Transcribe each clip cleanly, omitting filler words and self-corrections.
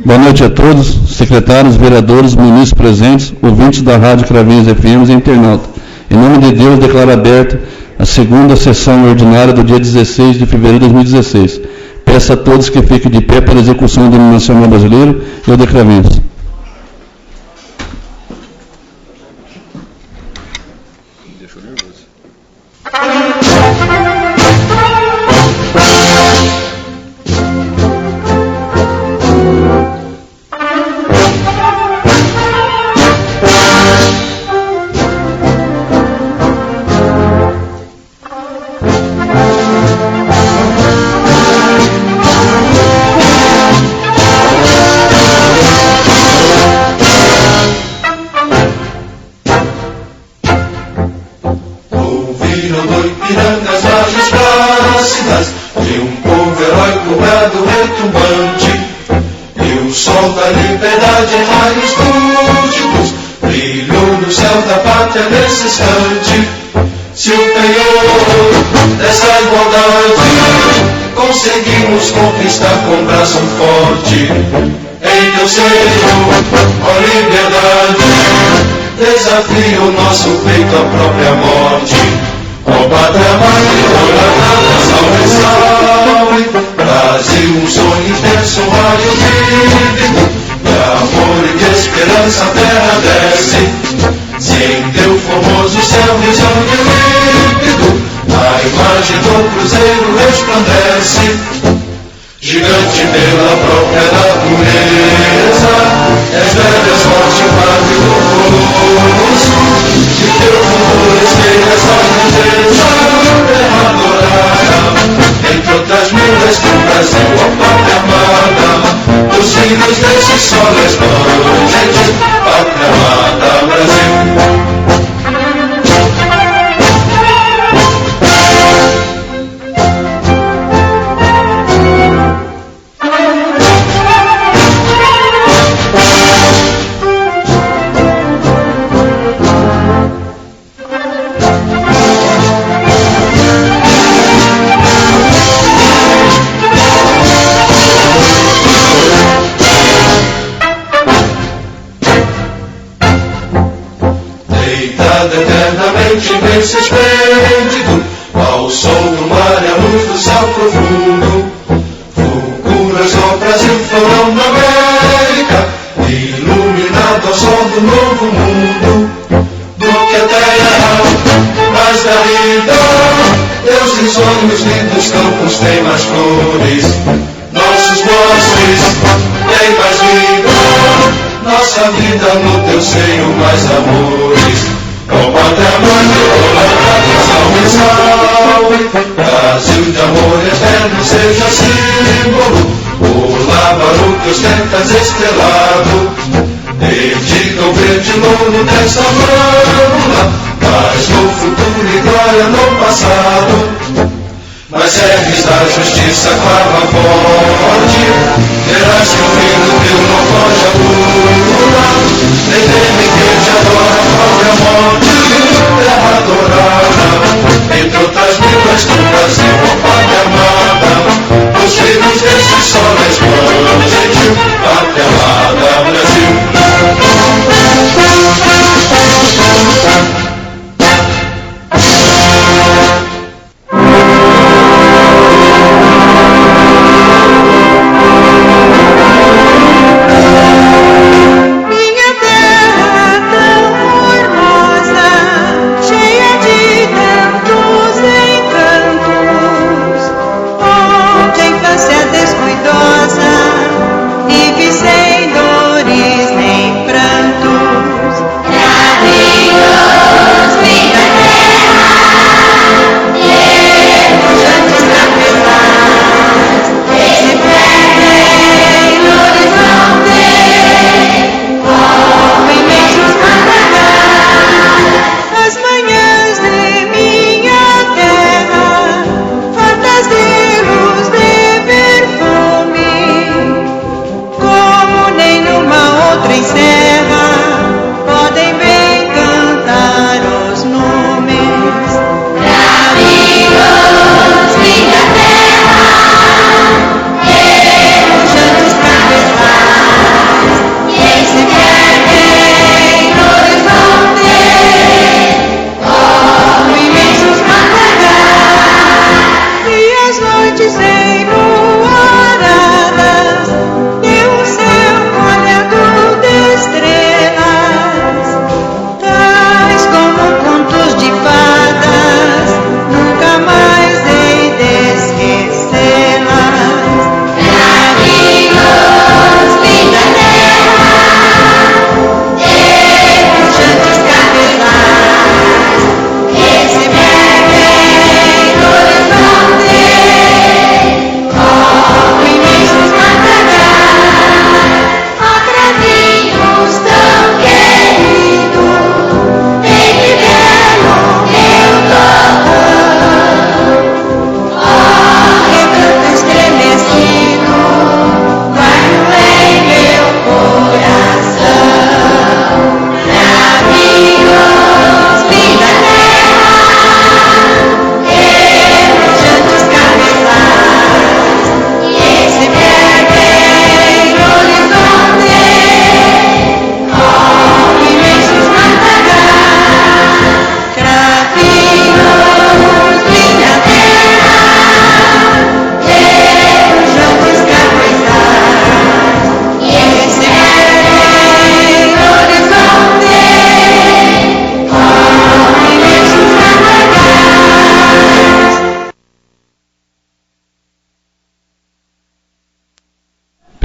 Boa noite a todos, secretários, vereadores, munícipes presentes, ouvintes da Rádio Cravinhos FM e internauta. Em nome de Deus, declaro aberta a segunda sessão ordinária do dia 16 de fevereiro de 2016. Peço a todos que fiquem de pé para a execução do hino nacional brasileiro e o de Cravinhos. Deixou nervoso. Se o penhor dessa igualdade conseguimos conquistar com braço forte, em teu seio, ó liberdade, desafia o nosso peito à própria morte. Ó pátria amada, olha salve, salve, Brasil, um sonho intenso, um raio vívido, de amor e de esperança a terra desce. Se em teu formoso céu risonho límpido a imagem do cruzeiro resplandece, gigante pela própria natureza, és velho, és forte, padre do colosso, de teu futuro espelha essa grandeza, terra adorada, entre outras minas do Brasil, ó pátria amada, os filhos desse sol resplandente, pátria amada, Brasil. Eternamente imenso esplêndido, ao sol do mar e à luz do céu profundo, fulguras do Brasil, florão da América, iluminado ao sol do novo mundo, do que a terra mais da vida, teus risonhos lindos campos têm mais flores, nossos bosques têm mais vida, nossa vida no teu seio mais amores. Ó pátria amada, salve, salve, Brasil de amor eterno seja símbolo, o lábaro que ostentas estrelado, dedica o verde louro desta lâmina, mas no futuro e glória no passado. Mas serves da justiça clava forte, terás que o filho teu não foge à luta, nem teme quem te adora a própria morte, terra adorada, entre outras vilas do Brasil, ó pátria amada, os filhos desse sol resplandente, pátria amada, Brasil.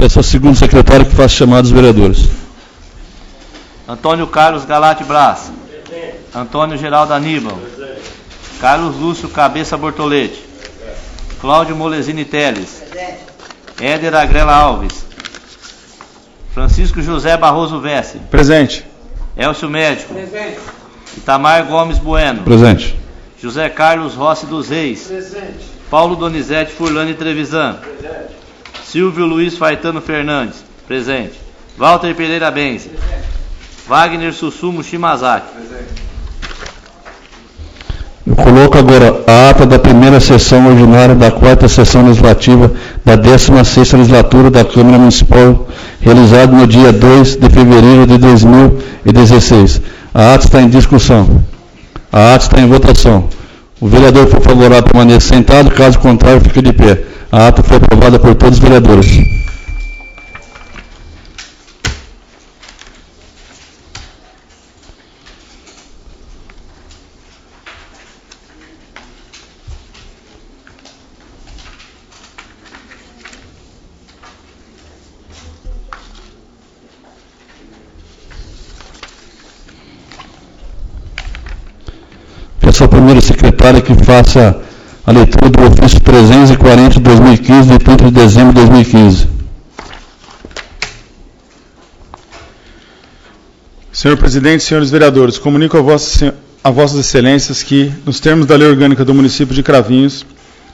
Peço ao segundo secretário que faça chamar os vereadores. Antônio Carlos Galate Brás. Antônio Geraldo Aníbal. Carlos Lúcio Cabeça Bortolete. Cláudio Molesini Teles. Éder Agrela Alves. Francisco José Barroso Vessi. Presente. Elcio Médico. Presente. Itamar Gomes Bueno. Presente. José Carlos Rossi dos Reis. Presente. Paulo Donizete Furlani Trevisan. Presente. Silvio Luiz Faetano Fernandes. Presente. Walter Pereira Benzi. Presente. Wagner Sussumo Shimazaki. Presente. Eu coloco agora a ata da primeira sessão ordinária da quarta sessão legislativa da 16ª legislatura da Câmara Municipal, realizada no dia 2 de fevereiro de 2016. A ata está em discussão. A ata está em votação. O vereador que for favorável permaneça sentado, caso contrário, fique de pé. A ata foi aprovada por todos os vereadores. Peço ao primeiro secretário que faça a leitura do ofício 340 de 2015, de 30 de dezembro de 2015. Senhor presidente, senhores vereadores, comunico a vossas excelências que, nos termos da Lei Orgânica do município de Cravinhos,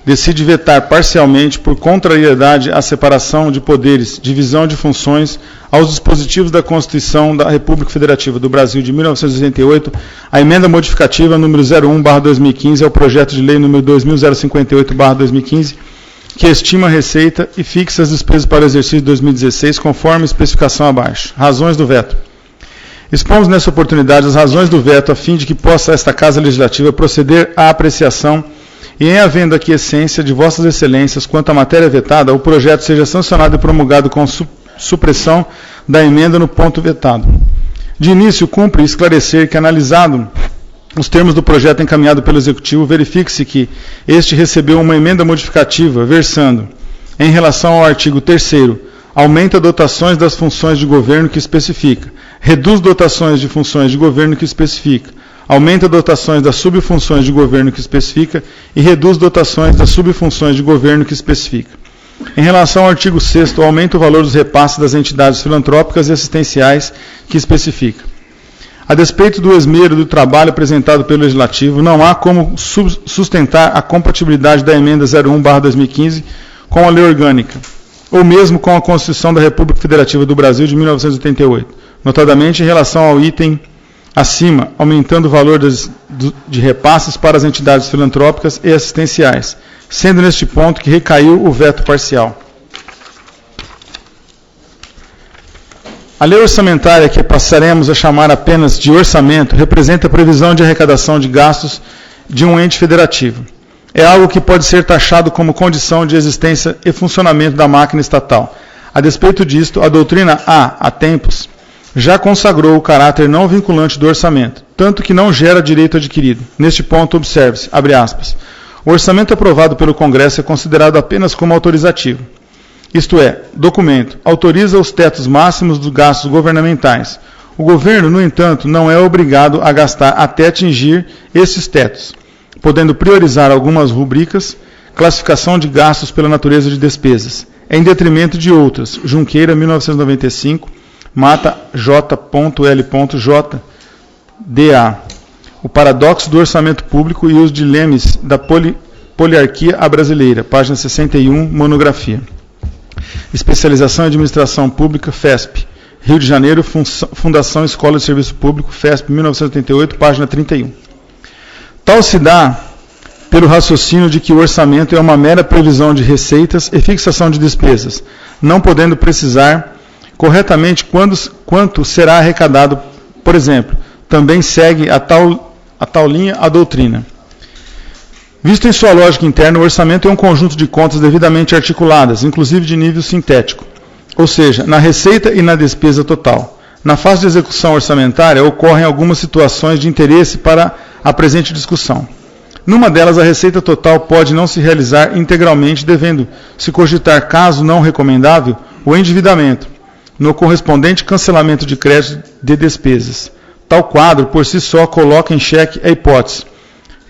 decide vetar parcialmente, por contrariedade à separação de poderes, divisão de funções, aos dispositivos da Constituição da República Federativa do Brasil de 1988, a emenda modificativa número 01/2015 ao projeto de lei número 2058/2015, que estima a receita e fixa as despesas para o exercício de 2016, conforme especificação abaixo. Razões do veto. Expomos nessa oportunidade as razões do veto, a fim de que possa esta Casa Legislativa proceder à apreciação e, em havendo aquiescência de vossas excelências quanto à matéria vetada, o projeto seja sancionado e promulgado com supressão da emenda no ponto vetado. De início, cumpre esclarecer que, analisado os termos do projeto encaminhado pelo Executivo, verifique-se que este recebeu uma emenda modificativa versando, em relação ao artigo 3º, aumenta dotações das funções de governo que especifica, reduz dotações de funções de governo que especifica, aumenta dotações das subfunções de governo que especifica e reduz dotações das subfunções de governo que especifica. Em relação ao artigo 6º, aumenta o valor dos repasses das entidades filantrópicas e assistenciais que especifica. A despeito do esmero do trabalho apresentado pelo Legislativo, não há como sustentar a compatibilidade da emenda 01/2015 com a Lei Orgânica, ou mesmo com a Constituição da República Federativa do Brasil de 1988, notadamente em relação ao item acima, aumentando o valor de repasses para as entidades filantrópicas e assistenciais, sendo neste ponto que recaiu o veto parcial. A lei orçamentária, que passaremos a chamar apenas de orçamento, representa a previsão de arrecadação de gastos de um ente federativo. É algo que pode ser taxado como condição de existência e funcionamento da máquina estatal. A despeito disto, a doutrina há tempos, já consagrou o caráter não vinculante do orçamento, tanto que não gera direito adquirido. Neste ponto, observe-se, abre aspas, o orçamento aprovado pelo Congresso é considerado apenas como autorizativo. Isto é, documento, autoriza os tetos máximos dos gastos governamentais. O governo, no entanto, não é obrigado a gastar até atingir esses tetos, podendo priorizar algumas rubricas, classificação de gastos pela natureza de despesas, em detrimento de outras. Junqueira, 1995, Mata J.L.J.D.A. O paradoxo do orçamento público e os dilemas da poliarquia à brasileira, página 61, monografia. Especialização em Administração Pública, FESP. Rio de Janeiro, Fundação Escola de Serviço Público, FESP, 1988, página 31. Tal se dá pelo raciocínio de que o orçamento é uma mera previsão de receitas e fixação de despesas, não podendo precisar corretamente quanto será arrecadado, por exemplo. Também segue a tal linha a doutrina. Visto em sua lógica interna, o orçamento é um conjunto de contas devidamente articuladas, inclusive de nível sintético, ou seja, na receita e na despesa total. Na fase de execução orçamentária, ocorrem algumas situações de interesse para a presente discussão. Numa delas, a receita total pode não se realizar integralmente, devendo se cogitar, caso não recomendável, o endividamento, no correspondente cancelamento de crédito de despesas. Tal quadro, por si só, coloca em xeque a hipótese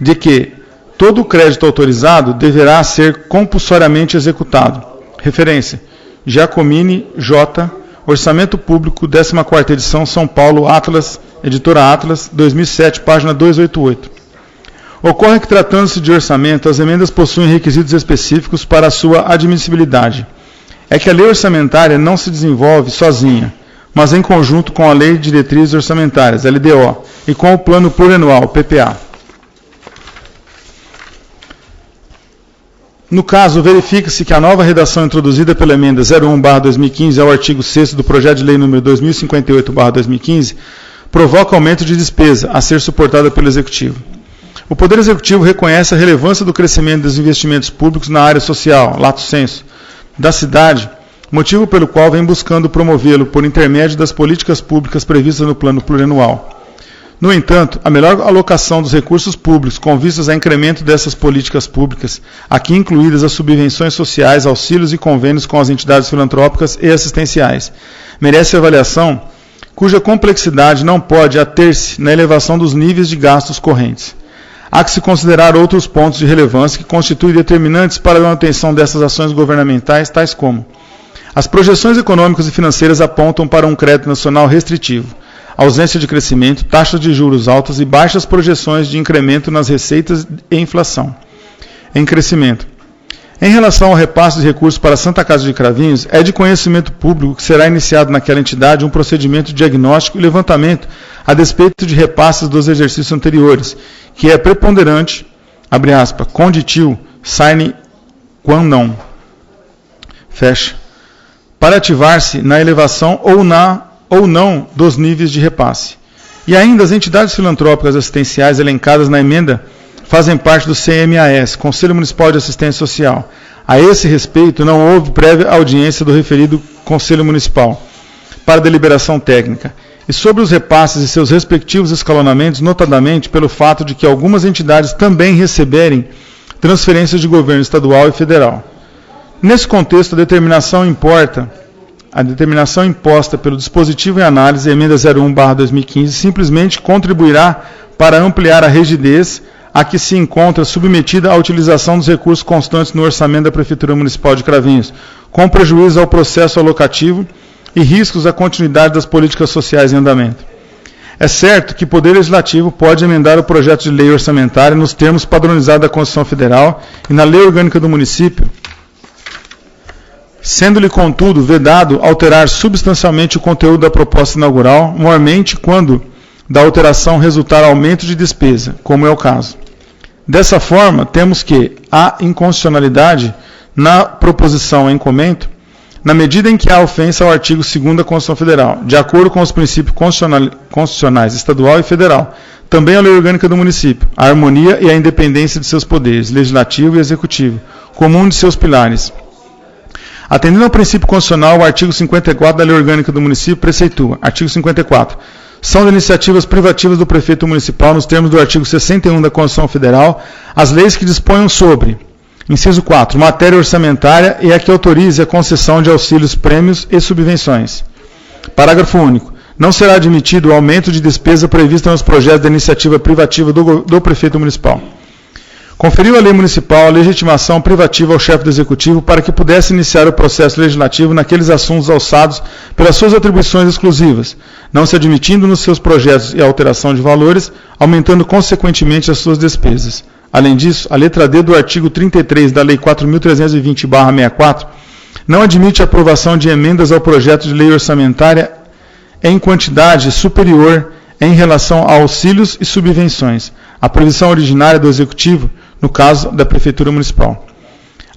de que todo o crédito autorizado deverá ser compulsoriamente executado. Referência: Giacomini J., Orçamento Público, 14ª edição, São Paulo, Atlas, Editora Atlas, 2007, página 288. Ocorre que, tratando-se de orçamento, as emendas possuem requisitos específicos para a sua admissibilidade. É que a lei orçamentária não se desenvolve sozinha, mas em conjunto com a Lei de Diretrizes Orçamentárias, LDO, e com o Plano Plurianual, PPA. No caso, verifica-se que a nova redação introduzida pela emenda 01/2015 ao artigo 6º do projeto de lei número 2058/2015 provoca aumento de despesa a ser suportada pelo Executivo. O Poder Executivo reconhece a relevância do crescimento dos investimentos públicos na área social, lato sensu, da cidade, motivo pelo qual vem buscando promovê-lo por intermédio das políticas públicas previstas no Plano Plurianual. No entanto, a melhor alocação dos recursos públicos com vistas a incremento dessas políticas públicas, aqui incluídas as subvenções sociais, auxílios e convênios com as entidades filantrópicas e assistenciais, merece avaliação cuja complexidade não pode ater-se na elevação dos níveis de gastos correntes. Há que se considerar outros pontos de relevância que constituem determinantes para a manutenção dessas ações governamentais, tais como: as projeções econômicas e financeiras apontam para um crédito nacional restritivo, ausência de crescimento, taxas de juros altas e baixas projeções de incremento nas receitas e inflação. Em crescimento. Em relação ao repasse de recursos para a Santa Casa de Cravinhos, é de conhecimento público que será iniciado naquela entidade um procedimento de diagnóstico e levantamento a despeito de repasses dos exercícios anteriores, que é preponderante, abre aspas, conditio, sine qua non, fecha, para ativar-se na elevação ou não dos níveis de repasse. E ainda as entidades filantrópicas assistenciais elencadas na emenda fazem parte do CMAS, Conselho Municipal de Assistência Social. A esse respeito, não houve prévia audiência do referido Conselho Municipal para deliberação técnica. E sobre os repasses e seus respectivos escalonamentos, notadamente pelo fato de que algumas entidades também receberem transferências de governo estadual e federal. Nesse contexto, a determinação imposta pelo dispositivo em análise, emenda 01/2015, simplesmente contribuirá para ampliar a rigidez a que se encontra submetida a utilização dos recursos constantes no orçamento da Prefeitura Municipal de Cravinhos, com prejuízo ao processo alocativo e riscos à continuidade das políticas sociais em andamento. É certo que o Poder Legislativo pode emendar o projeto de lei orçamentária nos termos padronizados da Constituição Federal e na Lei Orgânica do Município, sendo-lhe, contudo, vedado alterar substancialmente o conteúdo da proposta inaugural, mormente quando da alteração resultar aumento de despesa, como é o caso. Dessa forma, temos que há inconstitucionalidade na proposição em comento, na medida em que há ofensa ao artigo 2º da Constituição Federal, de acordo com os princípios constitucionais estadual e federal, também a Lei Orgânica do Município, a harmonia e a independência de seus poderes, legislativo e executivo, como um de seus pilares. Atendendo ao princípio constitucional, o artigo 54 da Lei Orgânica do Município preceitua, artigo 54, são de iniciativas privativas do prefeito municipal, nos termos do artigo 61 da Constituição Federal, as leis que disponham sobre, inciso 4, matéria orçamentária e a que autorize a concessão de auxílios, prêmios e subvenções. Parágrafo único. Não será admitido o aumento de despesa prevista nos projetos da iniciativa privativa do prefeito municipal. Conferiu à lei municipal a legitimação privativa ao chefe do executivo para que pudesse iniciar o processo legislativo naqueles assuntos alçados pelas suas atribuições exclusivas, não se admitindo nos seus projetos e alteração de valores, aumentando consequentemente as suas despesas. Além disso, a letra D do artigo 33 da Lei 4.320/64 não admite a aprovação de emendas ao projeto de lei orçamentária em quantidade superior em relação a auxílios e subvenções, a previsão originária do Executivo, no caso da Prefeitura Municipal.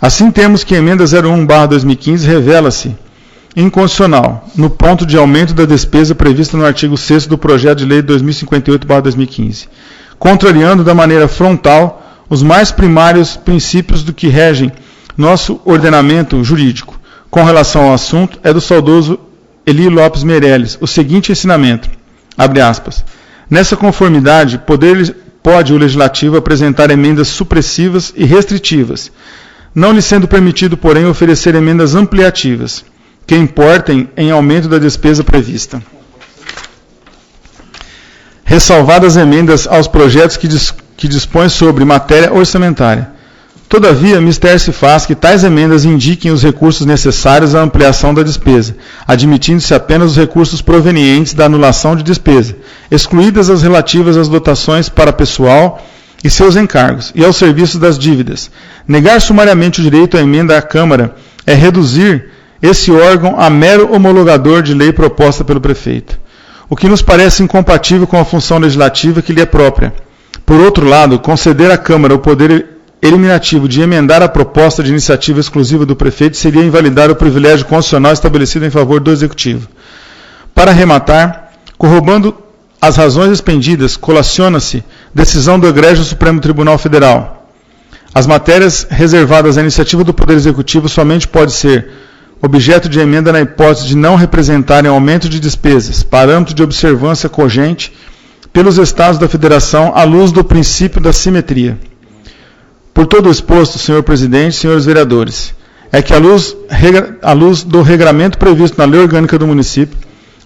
Assim, temos que a emenda 01/2015 revela-se inconstitucional, no ponto de aumento da despesa prevista no artigo 6º do projeto de lei 2058/2015, contrariando da maneira frontal os mais primários princípios do que regem nosso ordenamento jurídico. Com relação ao assunto, é do saudoso Eli Lopes Meirelles o seguinte ensinamento, abre aspas, nessa conformidade, pode o Legislativo apresentar emendas supressivas e restritivas, não lhe sendo permitido, porém, oferecer emendas ampliativas. que importem em aumento da despesa prevista. Ressalvadas emendas aos projetos que dispõem sobre matéria orçamentária. Todavia, mister se faz que tais emendas indiquem os recursos necessários à ampliação da despesa, admitindo-se apenas os recursos provenientes da anulação de despesa, excluídas as relativas às dotações para pessoal e seus encargos, e aos serviços das dívidas. Negar sumariamente o direito à emenda à Câmara é reduzir esse órgão a mero homologador de lei proposta pelo prefeito, o que nos parece incompatível com a função legislativa que lhe é própria. Por outro lado, conceder à Câmara o poder eliminativo de emendar a proposta de iniciativa exclusiva do prefeito seria invalidar o privilégio constitucional estabelecido em favor do Executivo. Para arrematar, corroborando as razões expendidas, colaciona-se decisão do Egrégio Supremo Tribunal Federal. As matérias reservadas à iniciativa do Poder Executivo somente pode ser objeto de emenda na hipótese de não representarem aumento de despesas, parâmetro de observância cogente pelos Estados da Federação à luz do princípio da simetria. Por todo o exposto, senhor presidente, senhores vereadores, é que à luz do regramento previsto na Lei Orgânica do Município,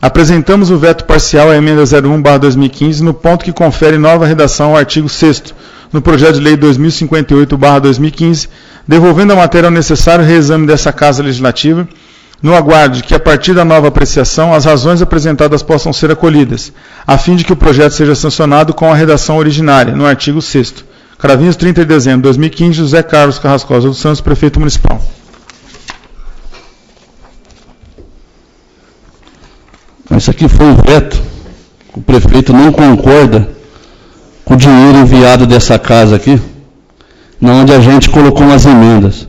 apresentamos o veto parcial à emenda 01/2015 no ponto que confere nova redação ao artigo 6º, no projeto de lei 2058/2015, devolvendo a matéria ao necessário reexame dessa Casa Legislativa, no aguardo de que, a partir da nova apreciação, as razões apresentadas possam ser acolhidas, a fim de que o projeto seja sancionado com a redação originária, no artigo 6º. Cravinhos, 30 de dezembro de 2015, José Carlos Carrascosa dos Santos, Prefeito Municipal. Isso aqui foi um veto. O prefeito não concorda com o dinheiro enviado dessa casa aqui, onde a gente colocou umas emendas.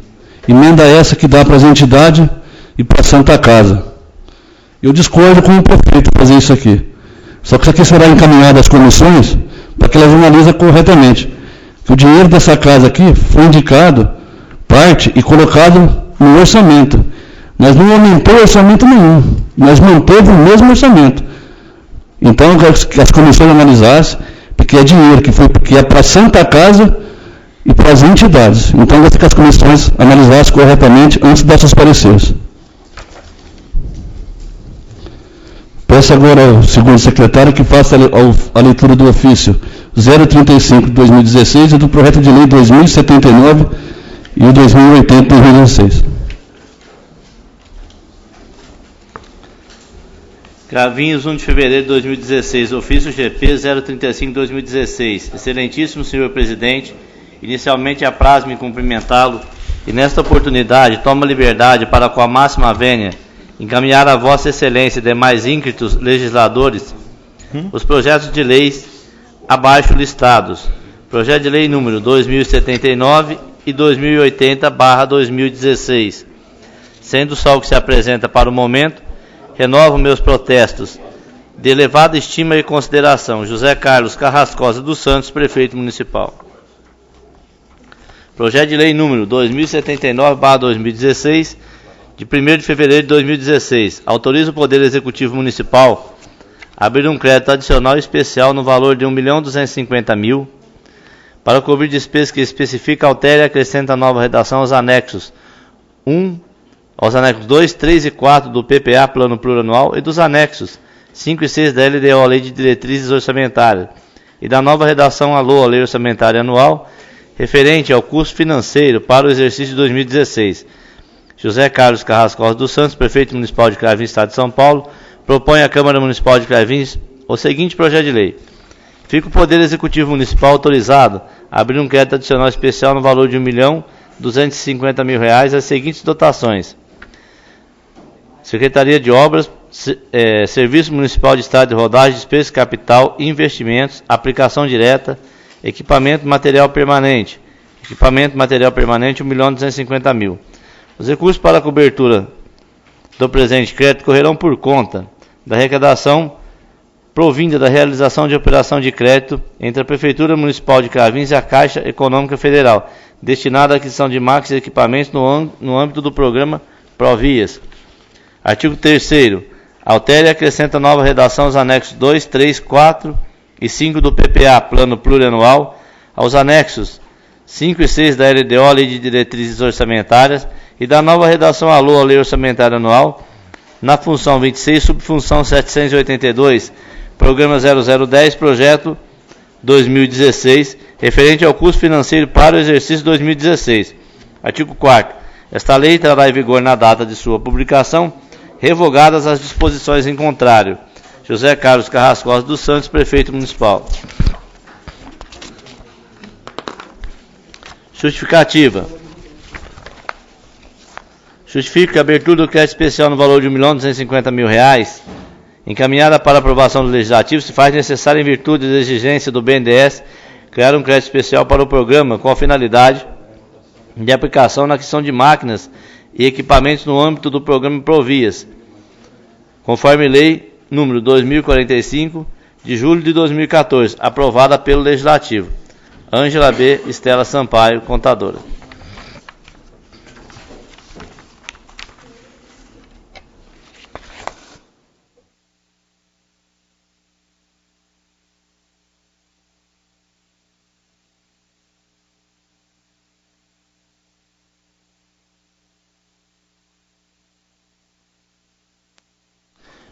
Emenda essa que dá para as entidades e para a Santa Casa. Eu discordo com o prefeito fazer isso aqui. Só que isso aqui será encaminhado às comissões para que elas analisem corretamente. Que o dinheiro dessa casa aqui foi indicado, parte, e colocado no orçamento. Nós não aumentou orçamento nenhum, nós manteve o mesmo orçamento. Então, eu quero que as comissões analisassem, porque é dinheiro que é para a Santa Casa e para as entidades. Então, eu gostaria que as comissões analisassem corretamente antes de dar seus pareceres. Peço agora ao segundo secretário que faça a leitura do ofício 035 de 2016 e do projeto de lei 2079 e o 2080 de 2016. Cravinhos, 1 de fevereiro de 2016, ofício GP 035 de 2016. Excelentíssimo senhor presidente, inicialmente apraz-me cumprimentá-lo e nesta oportunidade tomo a liberdade para, com a máxima vênia, encaminhar a Vossa Excelência e demais ínclitos legisladores os projetos de leis abaixo listados. Projeto de lei número 2079 e 2080/2016. Sendo só o que se apresenta para o momento, renovo meus protestos de elevada estima e consideração. José Carlos Carrascosa dos Santos, Prefeito Municipal. Projeto de lei número 2079/2016, de 1º de fevereiro de 2016, autoriza o Poder Executivo Municipal a abrir um crédito adicional especial no valor de R$ 1.250.000 para cobrir despesas que especifica, altera e acrescenta nova redação aos anexos 2, 3 e 4 do PPA, Plano Plurianual, e dos anexos 5 e 6 da LDO, Lei de Diretrizes Orçamentárias, e da nova redação à LOA, Lei Orçamentária Anual, referente ao custo financeiro para o exercício de 2016. José Carlos Carrascosa dos Santos, Prefeito Municipal de Cravinhos, Estado de São Paulo, propõe à Câmara Municipal de Cravinhos o seguinte projeto de lei. Fica o Poder Executivo Municipal autorizado a abrir um crédito adicional especial no valor de R$ 1.250.000 às seguintes dotações: Secretaria de Obras, Serviço Municipal de Estrada de Rodagem, Despesas de Capital, Investimentos, Aplicação Direta, Equipamento Material Permanente. Equipamento Material Permanente, R$ 1.250.000. Os recursos para a cobertura do presente crédito correrão por conta da arrecadação provinda da realização de operação de crédito entre a Prefeitura Municipal de Cravinhos e a Caixa Econômica Federal, destinada à aquisição de máquinas e equipamentos no âmbito do programa Provias. Artigo 3º. Altera e acrescenta nova redação aos anexos 2, 3, 4 e 5 do PPA, Plano Plurianual, aos anexos 5 e 6 da LDO, Lei de Diretrizes Orçamentárias, e da nova redação à LOA, Lei Orçamentária Anual, na função 26, subfunção 782, programa 0010, projeto 2016, referente ao custo financeiro para o exercício 2016. Artigo 4º. Esta lei entrará em vigor na data de sua publicação, revogadas as disposições em contrário. José Carlos Carrascosa dos Santos, Prefeito Municipal. Justificativa. Justifico que a abertura do crédito especial no valor de R$ 1.250.000, encaminhada para aprovação do Legislativo, se faz necessária em virtude da exigência do BNDES criar um crédito especial para o programa com a finalidade de aplicação na aquisição de máquinas e equipamentos no âmbito do programa Provias, conforme lei número 2045, de julho de 2014, aprovada pelo Legislativo. Ângela B. Estela Sampaio, contadora.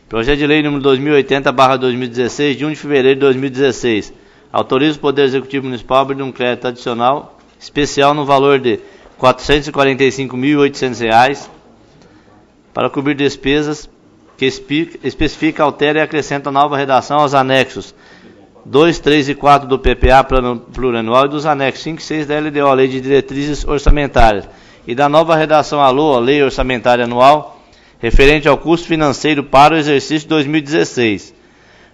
Projeto de Lei número 2080/2016, de 1 de fevereiro de 2016. Autoriza o Poder Executivo Municipal a abrir um crédito adicional especial no valor de R$ 445.800 para cobrir despesas que especifica, altera e acrescenta nova redação aos anexos 2, 3 e 4 do PPA Plano Plurianual e dos anexos 5 e 6 da LDO, Lei de Diretrizes Orçamentárias, e da nova redação à LOA, Lei Orçamentária Anual, referente ao custo financeiro para o exercício 2016.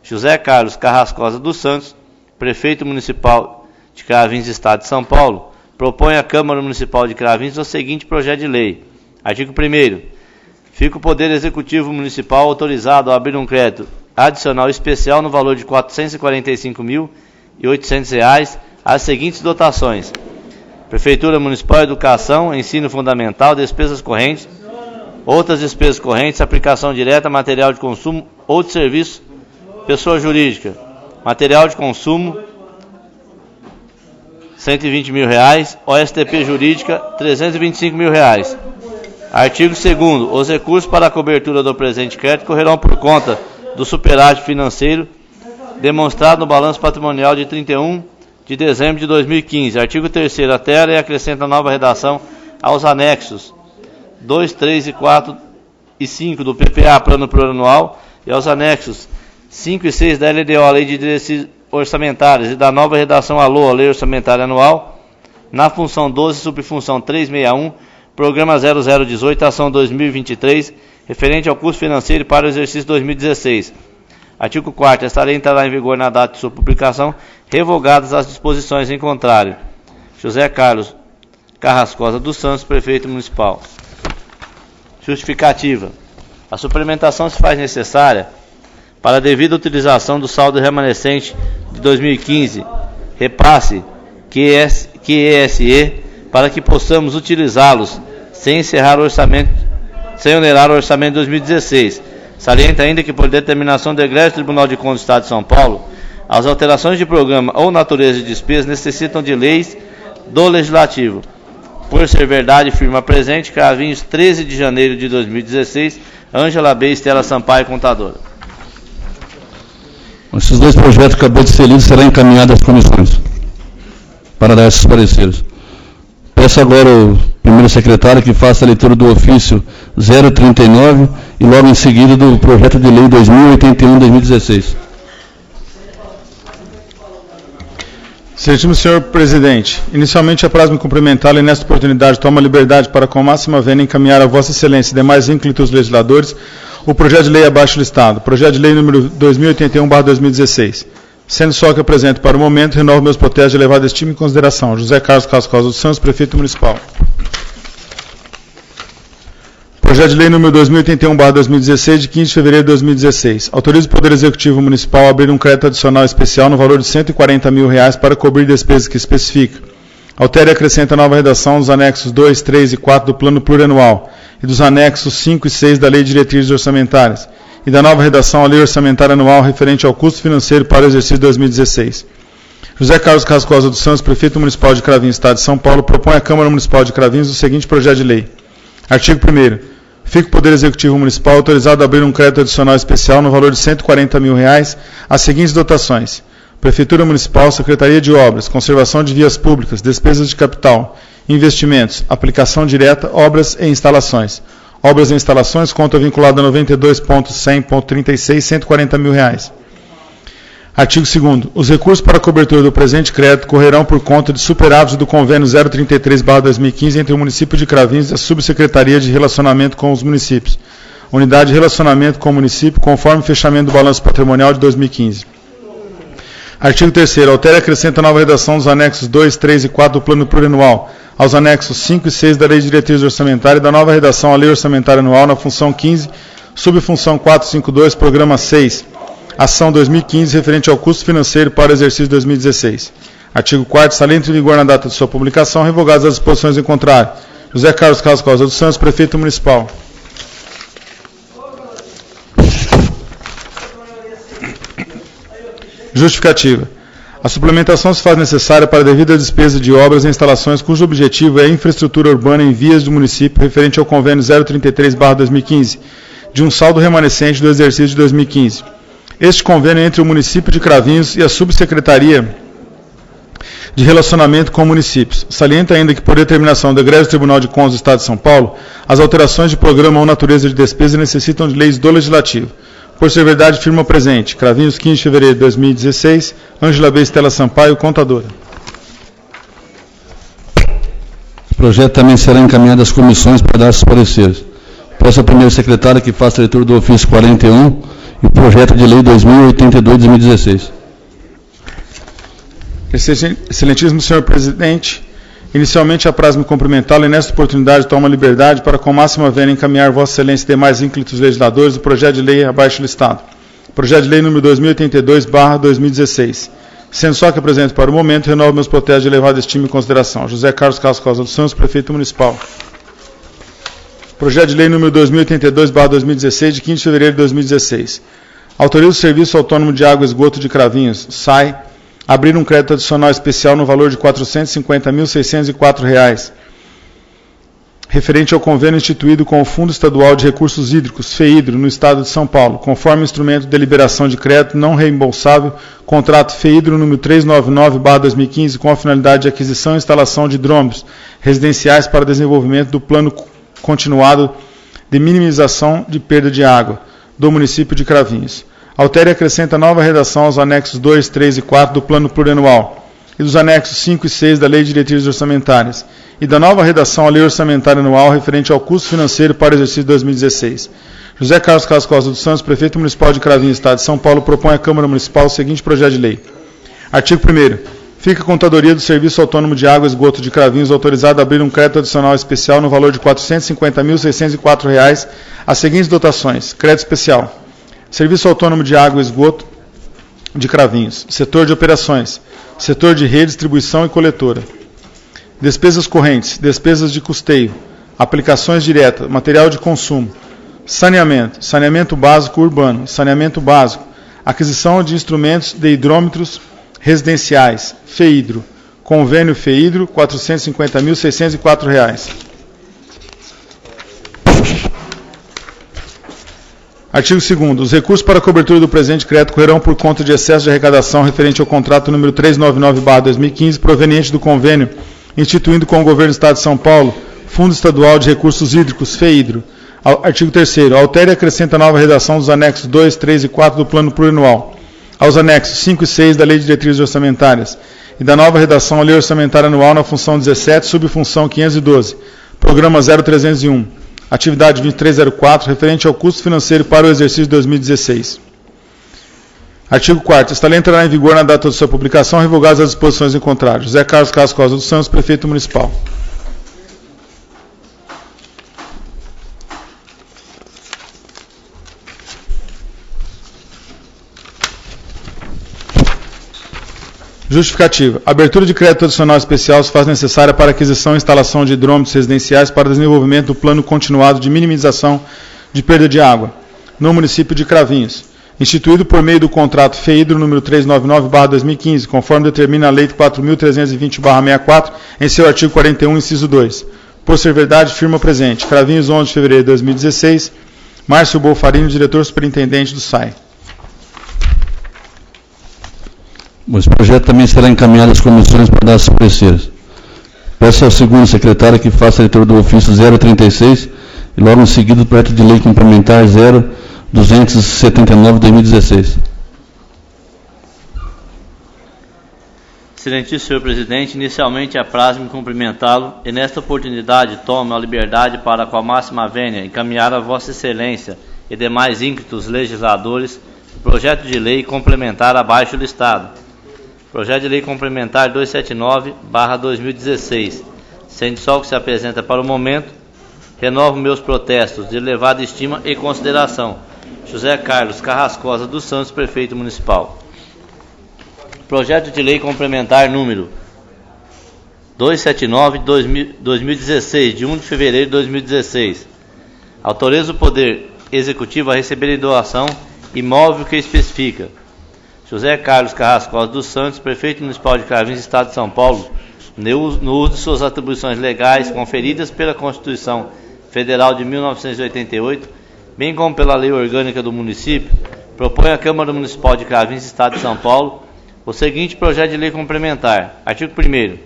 José Carlos Carrascosa dos Santos, Prefeito Municipal de Cravins, Estado de São Paulo, propõe à Câmara Municipal de Cravins o seguinte projeto de lei. Artigo 1º. Fica o Poder Executivo Municipal autorizado a abrir um crédito adicional especial no valor de R$ 445.800 às seguintes dotações: Prefeitura Municipal, Educação, Ensino Fundamental, Despesas Correntes, outras despesas correntes, aplicação direta, material de consumo ou de serviço, pessoa jurídica, material de consumo, R$ 120.000, OSTP jurídica, R$ 325.000. Artigo 2º. Os recursos para a cobertura do presente crédito correrão por conta do superávit financeiro demonstrado no balanço patrimonial de 31 de dezembro de 2015. Artigo 3º. Altera e acrescenta nova redação aos anexos 2, 3 e 4 e 5 do PPA Plano Plurianual e aos anexos 5 e 6 da LDO, Lei de Diretrizes Orçamentárias, e da nova redação à LOA, Lei Orçamentária Anual, na função 12, subfunção 361, Programa 0018, Ação 2023, referente ao custo financeiro para o exercício 2016. Artigo 4º. Esta lei entrará em vigor na data de sua publicação, revogadas as disposições em contrário. José Carlos Carrascosa dos Santos, Prefeito Municipal. Justificativa. A suplementação se faz necessária para a devida utilização do saldo remanescente de 2015, repasse QESE, para que possamos utilizá-los sem onerar o orçamento de 2016. Salienta ainda que, por determinação do Egrégio Tribunal de Contas do Estado de São Paulo, as alterações de programa ou natureza de despesa necessitam de leis do Legislativo. Por ser verdade, firma presente, Cravinhos, 13 de janeiro de 2016, Ângela B. Estela Sampaio, contadora. Esses dois projetos que acabou de ser lido serão encaminhados às comissões para dar esses pareceres. Peço agora ao primeiro secretário que faça a leitura do ofício 039 e logo em seguida do projeto de lei 2081-2016. Excelentíssimo senhor presidente, inicialmente apraz-me cumprimentá-lo e nesta oportunidade tomo a liberdade para com máxima vênia encaminhar a vossa excelência e demais ínclitos legisladores o projeto de lei abaixo listado, projeto de lei número 2081/2016. Sendo só que apresento para o momento, renovo meus protestos de elevada estima e consideração. José Carlos Carrascosa dos Santos, Prefeito Municipal. Projeto de lei número 2081/2016, de 15 de fevereiro de 2016. Autoriza o Poder Executivo Municipal a abrir um crédito adicional especial no valor de R$ 140.000 para cobrir despesas que especifica. Altera e acrescenta nova redação dos anexos 2, 3 e 4 do Plano Plurianual e dos anexos 5 e 6 da Lei de Diretrizes Orçamentárias e da nova redação à Lei Orçamentária Anual referente ao custo financeiro para o exercício 2016. José Carlos Carrascosa dos Santos, Prefeito Municipal de Cravins, Estado de São Paulo, propõe à Câmara Municipal de Cravins o seguinte projeto de lei. Artigo 1º. Fica o Poder Executivo Municipal autorizado a abrir um crédito adicional especial no valor de R$ 140 mil as seguintes dotações: Prefeitura Municipal, Secretaria de Obras, Conservação de Vias Públicas, Despesas de Capital, Investimentos, Aplicação Direta, Obras e Instalações. Obras e Instalações, conta vinculada a 92.100.36, R$ 140 mil. Artigo 2º. Os recursos para a cobertura do presente crédito correrão por conta de superávit do Convênio 033/2015 entre o município de Cravinhos e a Subsecretaria de Relacionamento com os Municípios, Unidade de Relacionamento com o Município, conforme o fechamento do balanço patrimonial de 2015. Artigo 3º. Altera e acrescenta nova redação dos anexos 2, 3 e 4 do Plano Plurianual, aos anexos 5 e 6 da Lei de Diretrizes Orçamentárias e da nova redação à Lei Orçamentária Anual na função 15, subfunção 452, programa 6, ação 2015, referente ao custo financeiro para o exercício 2016. Artigo 4º. Está entre vigor na data de sua publicação, revogadas as disposições em contrário. José Carlos Costa dos Santos, Prefeito Municipal. Justificativa. A suplementação se faz necessária para a devida despesa de obras e instalações cujo objetivo é a infraestrutura urbana em vias do município referente ao Convênio 033/2015, de um saldo remanescente do exercício de 2015. Este convênio é entre o município de Cravinhos e a Subsecretaria de Relacionamento com Municípios. Salienta ainda que, por determinação do Egrégio Tribunal de Contas do Estado de São Paulo, as alterações de programa ou natureza de despesa necessitam de leis do Legislativo. Por ser verdade, firma presente. Cravinhos, 15 de fevereiro de 2016. Ângela B. Estela Sampaio, contadora. O projeto também será encaminhado às comissões para dar seus pareceres. Peço ao primeiro secretário que faça a leitura do ofício 41 e o projeto de lei 2082 de 2016. Excelentíssimo senhor presidente, inicialmente apraz-me cumprimentá-lo e nesta oportunidade tomo a liberdade para com máxima vênia encaminhar Vossa Excelência e demais ínclitos legisladores o projeto de lei abaixo listado. Projeto de lei número 2082/2016. Sendo só que apresento para o momento, renovo meus protestos de elevada estima e consideração. José Carlos Costa dos Santos, Prefeito Municipal. Projeto de lei número 2082/2016, de 15 de fevereiro de 2016. Autoriza o Serviço Autônomo de Água e Esgoto de Cravinhos, SAI, abrir um crédito adicional especial no valor de R$ 450.604, referente ao convênio instituído com o Fundo Estadual de Recursos Hídricos, FEHIDRO, no Estado de São Paulo, conforme instrumento de deliberação de crédito não reembolsável, contrato FEHIDRO número 399/2015, com a finalidade de aquisição e instalação de hidrômetros residenciais para desenvolvimento do plano continuado de minimização de perda de água do município de Cravinhos. Altera e acrescenta nova redação aos anexos 2, 3 e 4 do Plano Plurianual e dos anexos 5 e 6 da Lei de Diretrizes Orçamentárias e da nova redação à Lei Orçamentária Anual referente ao custo financeiro para o exercício 2016. José Carlos Costa dos Santos, Prefeito Municipal de Cravinhos, Estado de São Paulo, propõe à Câmara Municipal o seguinte projeto de lei. Artigo 1º. Fica a Contadoria do Serviço Autônomo de Água e Esgoto de Cravinhos autorizada a abrir um crédito adicional especial no valor de R$ 450.604 as seguintes dotações. Crédito especial. Serviço Autônomo de Água e Esgoto de Cravinhos. Setor de operações. Setor de redistribuição e coletora. Despesas correntes. Despesas de custeio. Aplicações diretas. Material de consumo. Saneamento. Saneamento básico urbano. Saneamento básico. Aquisição de instrumentos de hidrômetros residenciais. FEHIDRO. Convênio FEHIDRO, R$ 450.604. Artigo 2º. Os recursos para a cobertura do presente crédito correrão por conta de excesso de arrecadação referente ao contrato número 399/2015, proveniente do convênio instituindo com o Governo do Estado de São Paulo, Fundo Estadual de Recursos Hídricos, FEHIDRO. Artigo 3º. Altera e acrescenta nova redação dos anexos 2, 3 e 4 do Plano Plurianual, aos anexos 5 e 6 da Lei de Diretrizes Orçamentárias e da nova redação à Lei Orçamentária Anual na função 17, subfunção 512, programa 0301, atividade 2304, referente ao custo financeiro para o exercício de 2016. Artigo 4º. Esta lei entrará em vigor na data de sua publicação, revogadas as disposições em contrário. José Carlos Costa dos Santos, Prefeito Municipal. Justificativa. A abertura de crédito adicional especial se faz necessária para aquisição e instalação de hidrômetros residenciais para desenvolvimento do plano continuado de minimização de perda de água no município de Cravinhos, instituído por meio do contrato FEHIDRO número 399/2015, conforme determina a Lei 4.320/64, em seu artigo 41, inciso 2. Por ser verdade, firma presente. Cravinhos, 11 de fevereiro de 2016. Márcio Bolfarino, diretor superintendente do SAI. Esse projeto também será encaminhado às comissões para dar seus pareceres. Peço ao segundo secretário que faça a leitura do ofício 036 e logo em seguida o projeto de lei complementar 0279 de 2016. Excelentíssimo senhor presidente, inicialmente apraz-me cumprimentá-lo e nesta oportunidade tomo a liberdade para, com a máxima vênia, encaminhar a vossa excelência e demais ínclitos legisladores o projeto de lei complementar abaixo listado. Projeto de lei complementar 279/2016. Sendo só o que se apresenta para o momento, renovo meus protestos de elevada estima e consideração. José Carlos Carrascosa dos Santos, prefeito municipal. Projeto de lei complementar número 279/2016, de 1 de fevereiro de 2016. Autoriza o Poder Executivo a receber em doação imóvel que especifica: José Carlos Carrascosa dos Santos, prefeito municipal de Cravinhos, Estado de São Paulo, no uso de suas atribuições legais conferidas pela Constituição Federal de 1988, bem como pela Lei Orgânica do Município, propõe à Câmara Municipal de Cravinhos, Estado de São Paulo, o seguinte projeto de lei complementar. Artigo 1º.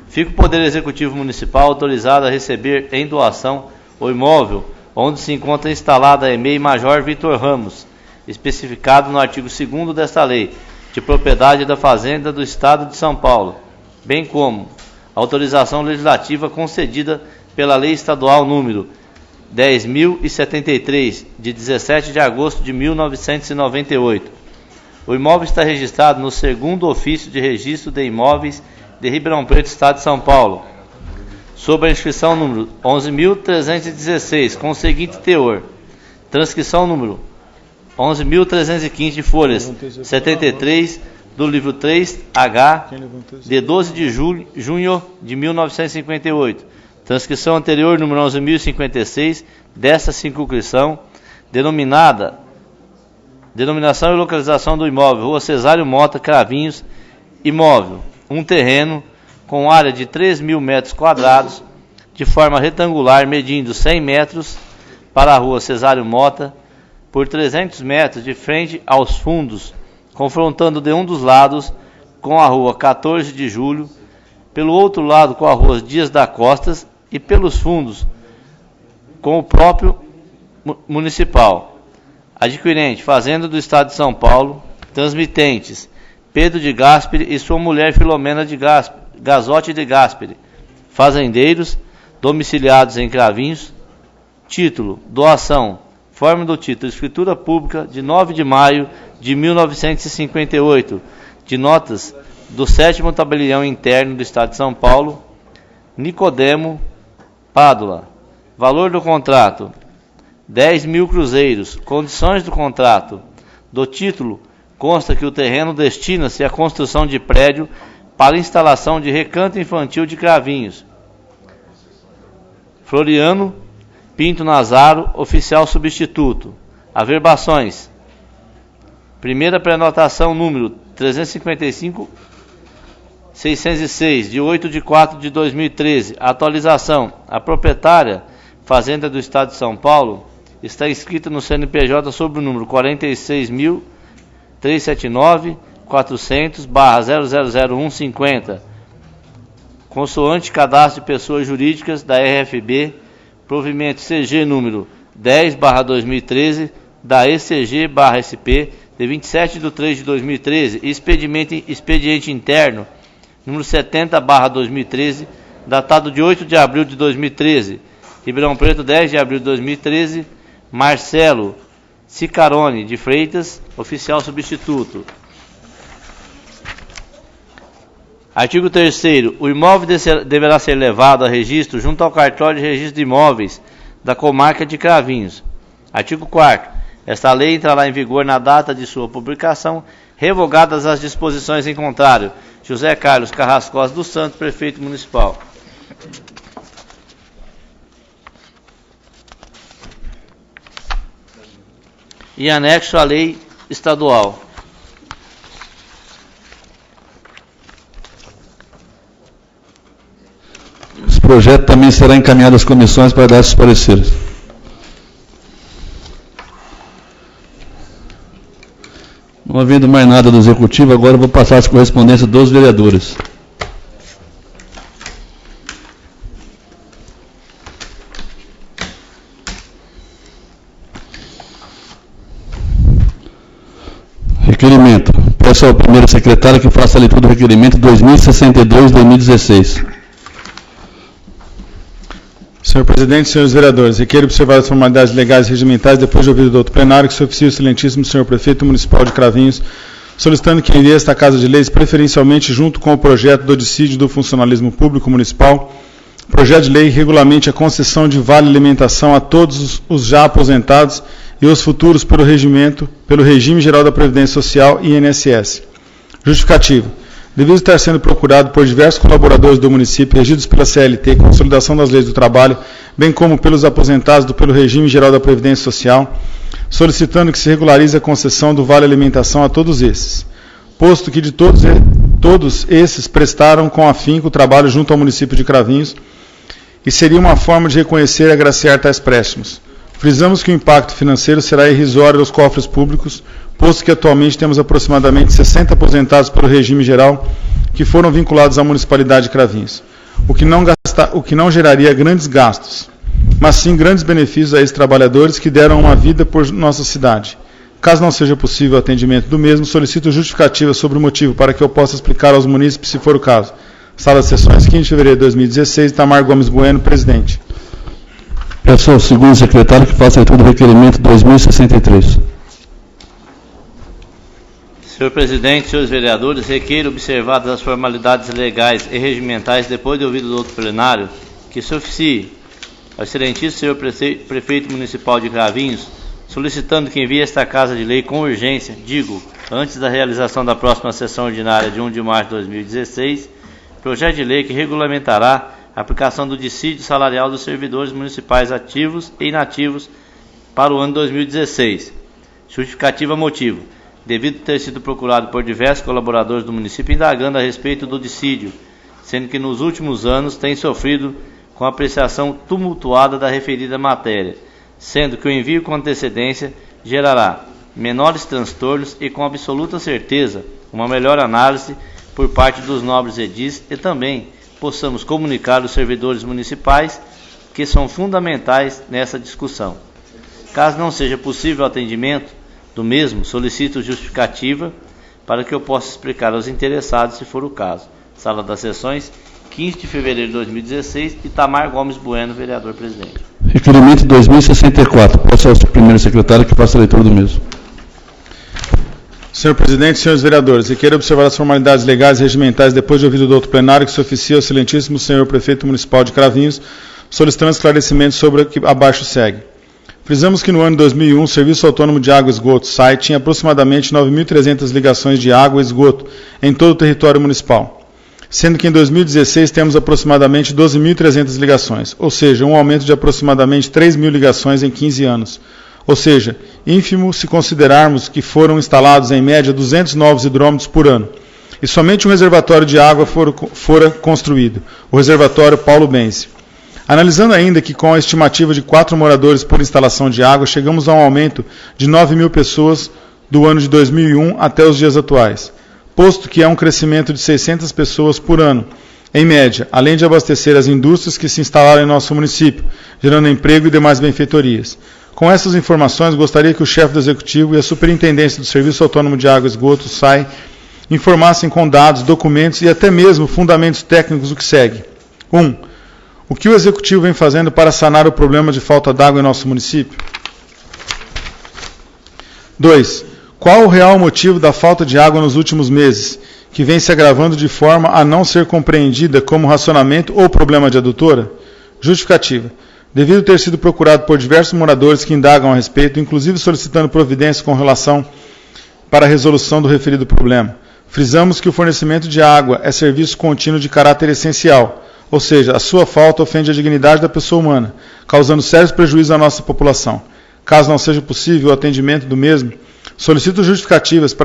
Fica o Poder Executivo Municipal autorizado a receber em doação o imóvel onde se encontra instalada a EMEI Major Vitor Ramos, especificado no artigo 2º desta lei, de propriedade da Fazenda do Estado de São Paulo, bem como autorização legislativa concedida pela Lei Estadual número 10.073, de 17 de agosto de 1998. O imóvel está registrado no 2º Ofício de Registro de Imóveis de Ribeirão Preto, Estado de São Paulo, sob a inscrição número 11.316, com o seguinte teor: transcrição número 11.315 de folhas 73 do livro 3H, de 12 de junho de 1958. Transcrição anterior número 11.056 desta circunscrição, denominação e localização do imóvel: Rua Cesário Mota, Cravinhos, imóvel, um terreno com área de 3.000 metros quadrados, de forma retangular, medindo 100 metros para a Rua Cesário Mota, por 300 metros de frente aos fundos, confrontando de um dos lados com a Rua 14 de Julho, pelo outro lado com a Rua Dias da Costas e pelos fundos com o próprio municipal. Adquirente: Fazenda do Estado de São Paulo. Transmitentes: Pedro de Gasperi e sua mulher Filomena de Gazotti de Gasperi. Fazendeiros domiciliados em Cravinhos. Título: doação. Forma do título: escritura pública de 9 de maio de 1958, de notas do 7º Tabelião Interno do Estado de São Paulo. Nicodemo Pádula. Valor do contrato: 10.000 cruzeiros. Condições do contrato: do título consta que o terreno destina-se à construção de prédio para instalação de recanto infantil de Cravinhos. Floriano Pinto Nazaro, oficial substituto. Averbações: primeira prenotação número 355.606, de 8 de 4 de 2013. Atualização: a proprietária, Fazenda do Estado de São Paulo, está inscrita no CNPJ sob o número 46.379.400/000150, consoante cadastro de pessoas jurídicas da RFB, provimento CG número 10/2013 da ECG/SP de 27 de 3 de 2013 e expediente interno número 70/2013 datado de 8 de abril de 2013. Ribeirão Preto, 10 de abril de 2013. Marcelo Cicarone de Freitas, oficial substituto. Artigo 3º. O imóvel deverá ser levado a registro junto ao cartório de registro de imóveis da comarca de Cravinhos. Artigo 4º. Esta lei entrará em vigor na data de sua publicação, revogadas as disposições em contrário. José Carlos Carrascosa dos Santos, prefeito municipal. E anexo à lei estadual. Esse projeto também será encaminhado às comissões para dar seus pareceres. Não havendo mais nada do Executivo, agora eu vou passar as correspondências dos vereadores. Requerimento. Peço ao primeiro secretário que faça a leitura do requerimento 2062-2016. Senhor presidente, senhores vereadores, requeiro observar as formalidades legais e regimentais depois de ouvido do outro plenário que se oficie o excelentíssimo senhor prefeito municipal de Cravinhos, solicitando que envie esta Casa de Leis, preferencialmente junto com o projeto do dissídio do funcionalismo público municipal, projeto de lei regulamente a concessão de vale alimentação a todos os já aposentados e os futuros pelo regime geral da Previdência Social e INSS. Justificativa. Devido estar sendo procurado por diversos colaboradores do município regidos pela CLT, Consolidação das Leis do Trabalho, bem como pelos aposentados pelo regime geral da Previdência Social, solicitando que se regularize a concessão do vale alimentação a todos esses, posto que de todos esses prestaram com afinco o trabalho junto ao município de Cravinhos e seria uma forma de reconhecer e agraciar tais préstimos. Frisamos que o impacto financeiro será irrisório aos cofres públicos, posto que atualmente temos aproximadamente 60 aposentados pelo regime geral que foram vinculados à municipalidade de Cravinhos, o que não geraria grandes gastos, mas sim grandes benefícios a esses trabalhadores que deram uma vida por nossa cidade. Caso não seja possível o atendimento do mesmo, solicito justificativa sobre o motivo para que eu possa explicar aos munícipes, se for o caso. Sala de Sessões, 15 de fevereiro de 2016, Itamar Gomes Bueno, presidente. Peço ao segundo secretário que faça a leitura do requerimento 2063. Senhor presidente, senhores vereadores, requeiro, observadas as formalidades legais e regimentais, depois de ouvido do outro plenário, que se oficie ao excelentíssimo senhor prefeito municipal de Cravinhos, solicitando que envie esta Casa de Lei com urgência, antes da realização da próxima sessão ordinária de 1 de março de 2016, projeto de lei que regulamentará a aplicação do dissídio salarial dos servidores municipais ativos e inativos para o ano 2016. Justificativa motivo. Devido ter sido procurado por diversos colaboradores do município indagando a respeito do dissídio, sendo que nos últimos anos tem sofrido com a apreciação tumultuada da referida matéria, sendo que o envio com antecedência gerará menores transtornos e, com absoluta certeza, uma melhor análise por parte dos nobres edis e também possamos comunicar aos servidores municipais que são fundamentais nessa discussão. Caso não seja possível o atendimento do mesmo, solicito justificativa para que eu possa explicar aos interessados, se for o caso. Sala das Sessões, 15 de fevereiro de 2016, Itamar Gomes Bueno, vereador presidente. Requerimento 2064. Peço ao primeiro secretário que faça a leitura do mesmo. Senhor presidente, senhores vereadores, requeiro observar as formalidades legais e regimentais depois de ouvido do outro plenário que se oficia ao excelentíssimo senhor prefeito municipal de Cravinhos, solicitando esclarecimentos sobre o que abaixo segue. Frisamos que no ano de 2001, o Serviço Autônomo de Água e Esgoto, SAI, tinha aproximadamente 9.300 ligações de água e esgoto em todo o território municipal, sendo que em 2016 temos aproximadamente 12.300 ligações, ou seja, um aumento de aproximadamente 3.000 ligações em 15 anos. Ou seja, ínfimo se considerarmos que foram instalados em média 200 novos hidrômetros por ano, e somente um reservatório de água fora construído, o reservatório Paulo Bense. Analisando ainda que com a estimativa de 4 moradores por instalação de água, chegamos a um aumento de 9.000 pessoas do ano de 2001 até os dias atuais, posto que é um crescimento de 600 pessoas por ano, em média, além de abastecer as indústrias que se instalaram em nosso município, gerando emprego e demais benfeitorias. Com essas informações, gostaria que o chefe do Executivo e a Superintendência do Serviço Autônomo de Água e Esgoto, SAI, informassem com dados, documentos e até mesmo fundamentos técnicos o que segue. 1. O que o Executivo vem fazendo para sanar o problema de falta d'água em nosso município? 2. Qual o real motivo da falta de água nos últimos meses, que vem se agravando de forma a não ser compreendida como racionamento ou problema de adutora? Justificativa. Devido ter sido procurado por diversos moradores que indagam a respeito, inclusive solicitando providências com relação para a resolução do referido problema. Frisamos que o fornecimento de água é serviço contínuo de caráter essencial, ou seja, a sua falta ofende a dignidade da pessoa humana, causando sérios prejuízos à nossa população. Caso não seja possível o atendimento do mesmo, solicito justificativas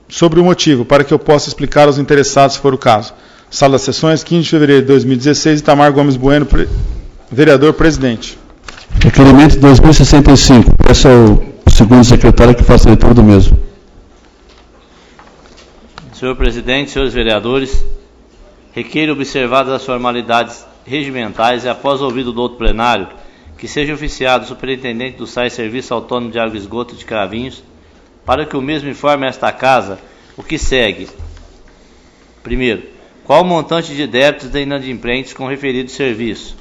sobre o motivo, para que eu possa explicar aos interessados, se for o caso. Sala das Sessões, 15 de fevereiro de 2016, Itamar Gomes Bueno, vereador presidente. Requerimento 2065. Peço ao segundo secretário que faça a leitura do mesmo. Senhor presidente, senhores vereadores, requeiro observadas as formalidades regimentais e após ouvido do outro plenário, que seja oficiado o superintendente do SAI Serviço Autônomo de Água e Esgoto de Cravinhos, para que o mesmo informe a esta casa o que segue. Primeiro, qual o montante de débitos de inadimplentes com referido serviço?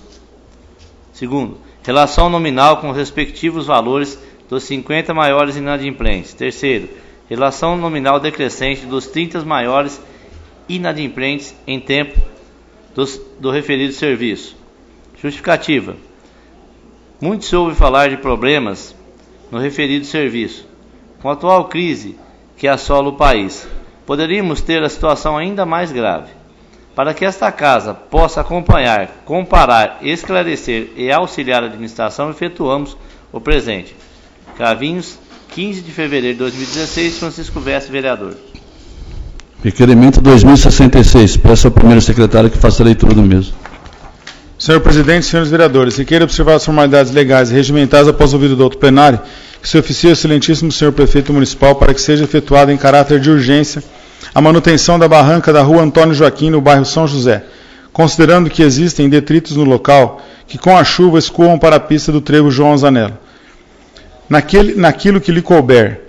Segundo, relação nominal com os respectivos valores dos 50 maiores inadimplentes. Terceiro, relação nominal decrescente dos 30 maiores inadimplentes em tempo do referido serviço. Justificativa. Muito se ouve falar de problemas no referido serviço. Com a atual crise que assola o país, poderíamos ter a situação ainda mais grave. Para que esta casa possa acompanhar, comparar, esclarecer e auxiliar a administração, efetuamos o presente. Cravinhos, 15 de fevereiro de 2016, Francisco Vestre, vereador. Requerimento 2066. Peço ao primeiro secretário que faça a leitura do mesmo. Senhor presidente, senhores vereadores, requeiro observar as formalidades legais e regimentais após o ouvido do outro plenário, que se oficie ao excelentíssimo senhor prefeito municipal para que seja efetuada em caráter de urgência a manutenção da barranca da rua Antônio Joaquim, no bairro São José, considerando que existem detritos no local que com a chuva escoam para a pista do trevo João Zanello. Naquilo que lhe couber,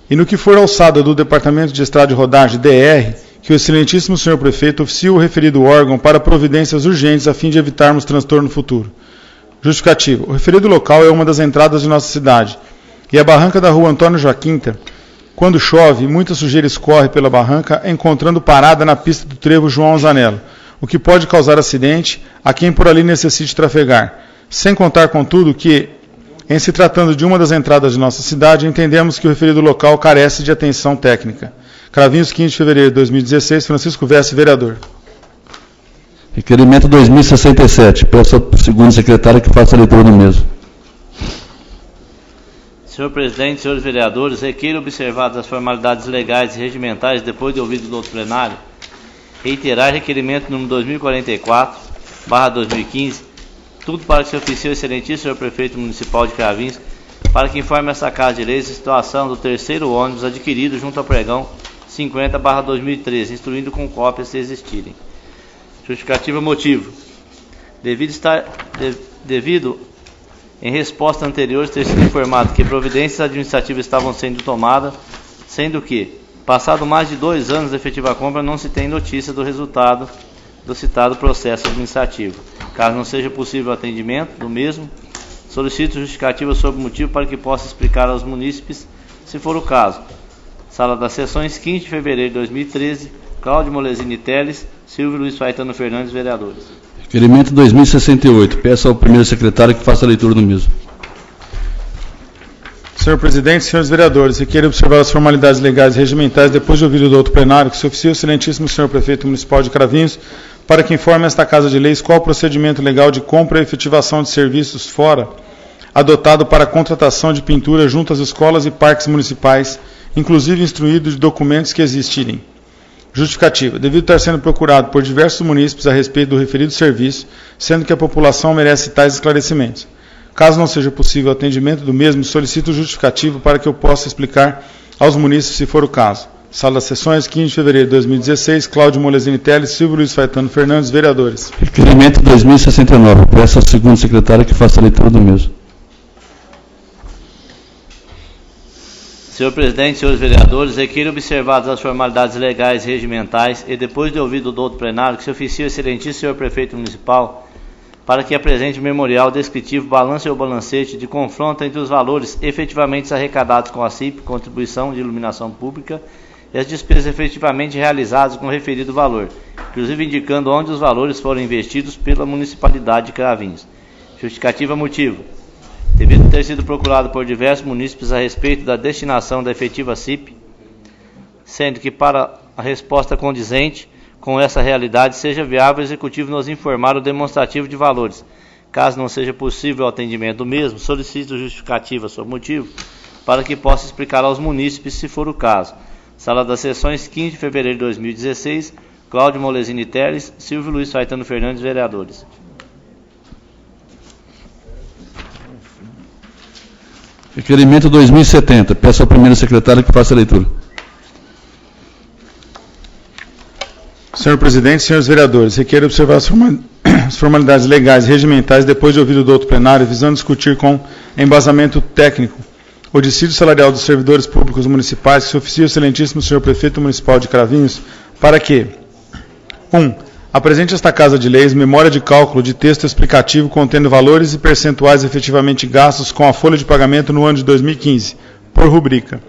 e no que for alçada do Departamento de Estrada de Rodagem, DR, que o excelentíssimo senhor prefeito oficie o referido órgão para providências urgentes a fim de evitarmos transtorno futuro. Justificativa. O referido local é uma das entradas de nossa cidade, e a barranca da rua Antônio Joaquim, quando chove, muita sujeira escorre pela barranca, encontrando parada na pista do trevo João Zanello, o que pode causar acidente a quem por ali necessite trafegar. Sem contar, contudo, que, em se tratando de uma das entradas de nossa cidade, entendemos que o referido local carece de atenção técnica. Cravinhos, 15 de fevereiro de 2016, Francisco Vestre, vereador. Requerimento 2067. Peço ao segundo secretário que faça a leitura do mesmo. Senhor presidente, senhores vereadores, requeiro observadas as formalidades legais e regimentais depois de ouvido do outro plenário, reiterar requerimento número 2044/2015, tudo para que se oficie o excelentíssimo senhor prefeito municipal de Cravinhos, para que informe essa Casa de Leis a situação do terceiro ônibus adquirido junto ao pregão 50/2013, instruindo com cópias se existirem. Justificativa motivo. Devido em resposta anterior ter sido informado que providências administrativas estavam sendo tomadas, sendo que, passado mais de 2 anos da efetiva compra, não se tem notícia do resultado do citado processo administrativo. Caso não seja possível o atendimento do mesmo, solicito justificativa sobre o motivo para que possa explicar aos munícipes, se for o caso. Sala das Sessões, 15 de fevereiro de 2013, Cláudio Molesini Teles, Silvio Luiz Faetano Fernandes, vereadores. Requerimento 2068. Peço ao primeiro secretário que faça a leitura do mesmo. Senhor presidente, senhores vereadores, requeiro observar as formalidades legais e regimentais depois de ouvido do outro plenário, que se oficie o excelentíssimo senhor prefeito municipal de Cravinhos, para que informe esta Casa de Leis qual o procedimento legal de compra e efetivação de serviços fora adotado para a contratação de pintura junto às escolas e parques municipais, inclusive instruído de documentos que existirem. Justificativa. Devido estar sendo procurado por diversos munícipes a respeito do referido serviço, sendo que a população merece tais esclarecimentos. Caso não seja possível o atendimento do mesmo, solicito justificativo para que eu possa explicar aos munícipes, se for o caso. Sala das Sessões, 15 de fevereiro de 2016, Cláudio Molesini Teles, Silvio Luiz Faetano Fernandes, vereadores. Requerimento 2069. Peço ao segundo secretário que faça a leitura do mesmo. Senhor presidente, senhores vereadores, requeiro observadas as formalidades legais e regimentais e depois de ouvido do outro plenário, que se oficie o excelentíssimo senhor prefeito municipal para que apresente o memorial descritivo, balanço ou balancete de confronto entre os valores efetivamente arrecadados com a CIP, contribuição de iluminação pública, e as despesas efetivamente realizadas com o referido valor, inclusive indicando onde os valores foram investidos pela municipalidade de Cravinhos. Justificativa motivo. Devido ter sido procurado por diversos munícipes a respeito da destinação da efetiva CIP, sendo que para a resposta condizente com essa realidade seja viável o Executivo nos informar o demonstrativo de valores. Caso não seja possível o atendimento do mesmo, solicito justificativa sobre motivo para que possa explicar aos munícipes, se for o caso. Sala das Sessões, 15 de fevereiro de 2016, Cláudio Molesini Teles, Silvio Luiz Faetano Fernandes, vereadores. Requerimento 2070. Peço ao primeiro secretário que faça a leitura. Senhor presidente, senhores vereadores, requeiro observar as formalidades legais e regimentais depois de ouvido do outro plenário, visando discutir com embasamento técnico o dissídio salarial dos servidores públicos municipais que se oficia o excelentíssimo senhor prefeito municipal de Cravinhos, para que 1. Apresente esta Casa de Leis memória de cálculo de texto explicativo contendo valores e percentuais efetivamente gastos com a folha de pagamento no ano de 2015, por rubrica,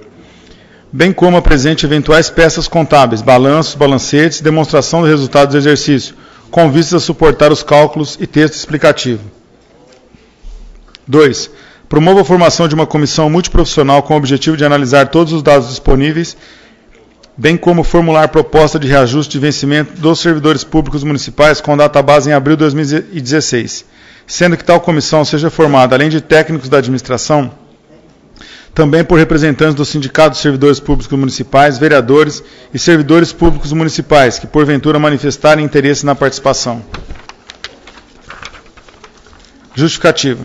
bem como apresente eventuais peças contábeis, balanços, balancetes e demonstração do resultado do exercício, com vistas a suportar os cálculos e texto explicativo. 2. Promova a formação de uma comissão multiprofissional com o objetivo de analisar todos os dados disponíveis, bem como formular proposta de reajuste de vencimento dos servidores públicos municipais com data base em abril de 2016, sendo que tal comissão seja formada, além de técnicos da administração, também por representantes do Sindicato dos Servidores Públicos Municipais, vereadores e servidores públicos municipais, que porventura manifestarem interesse na participação. Justificativa.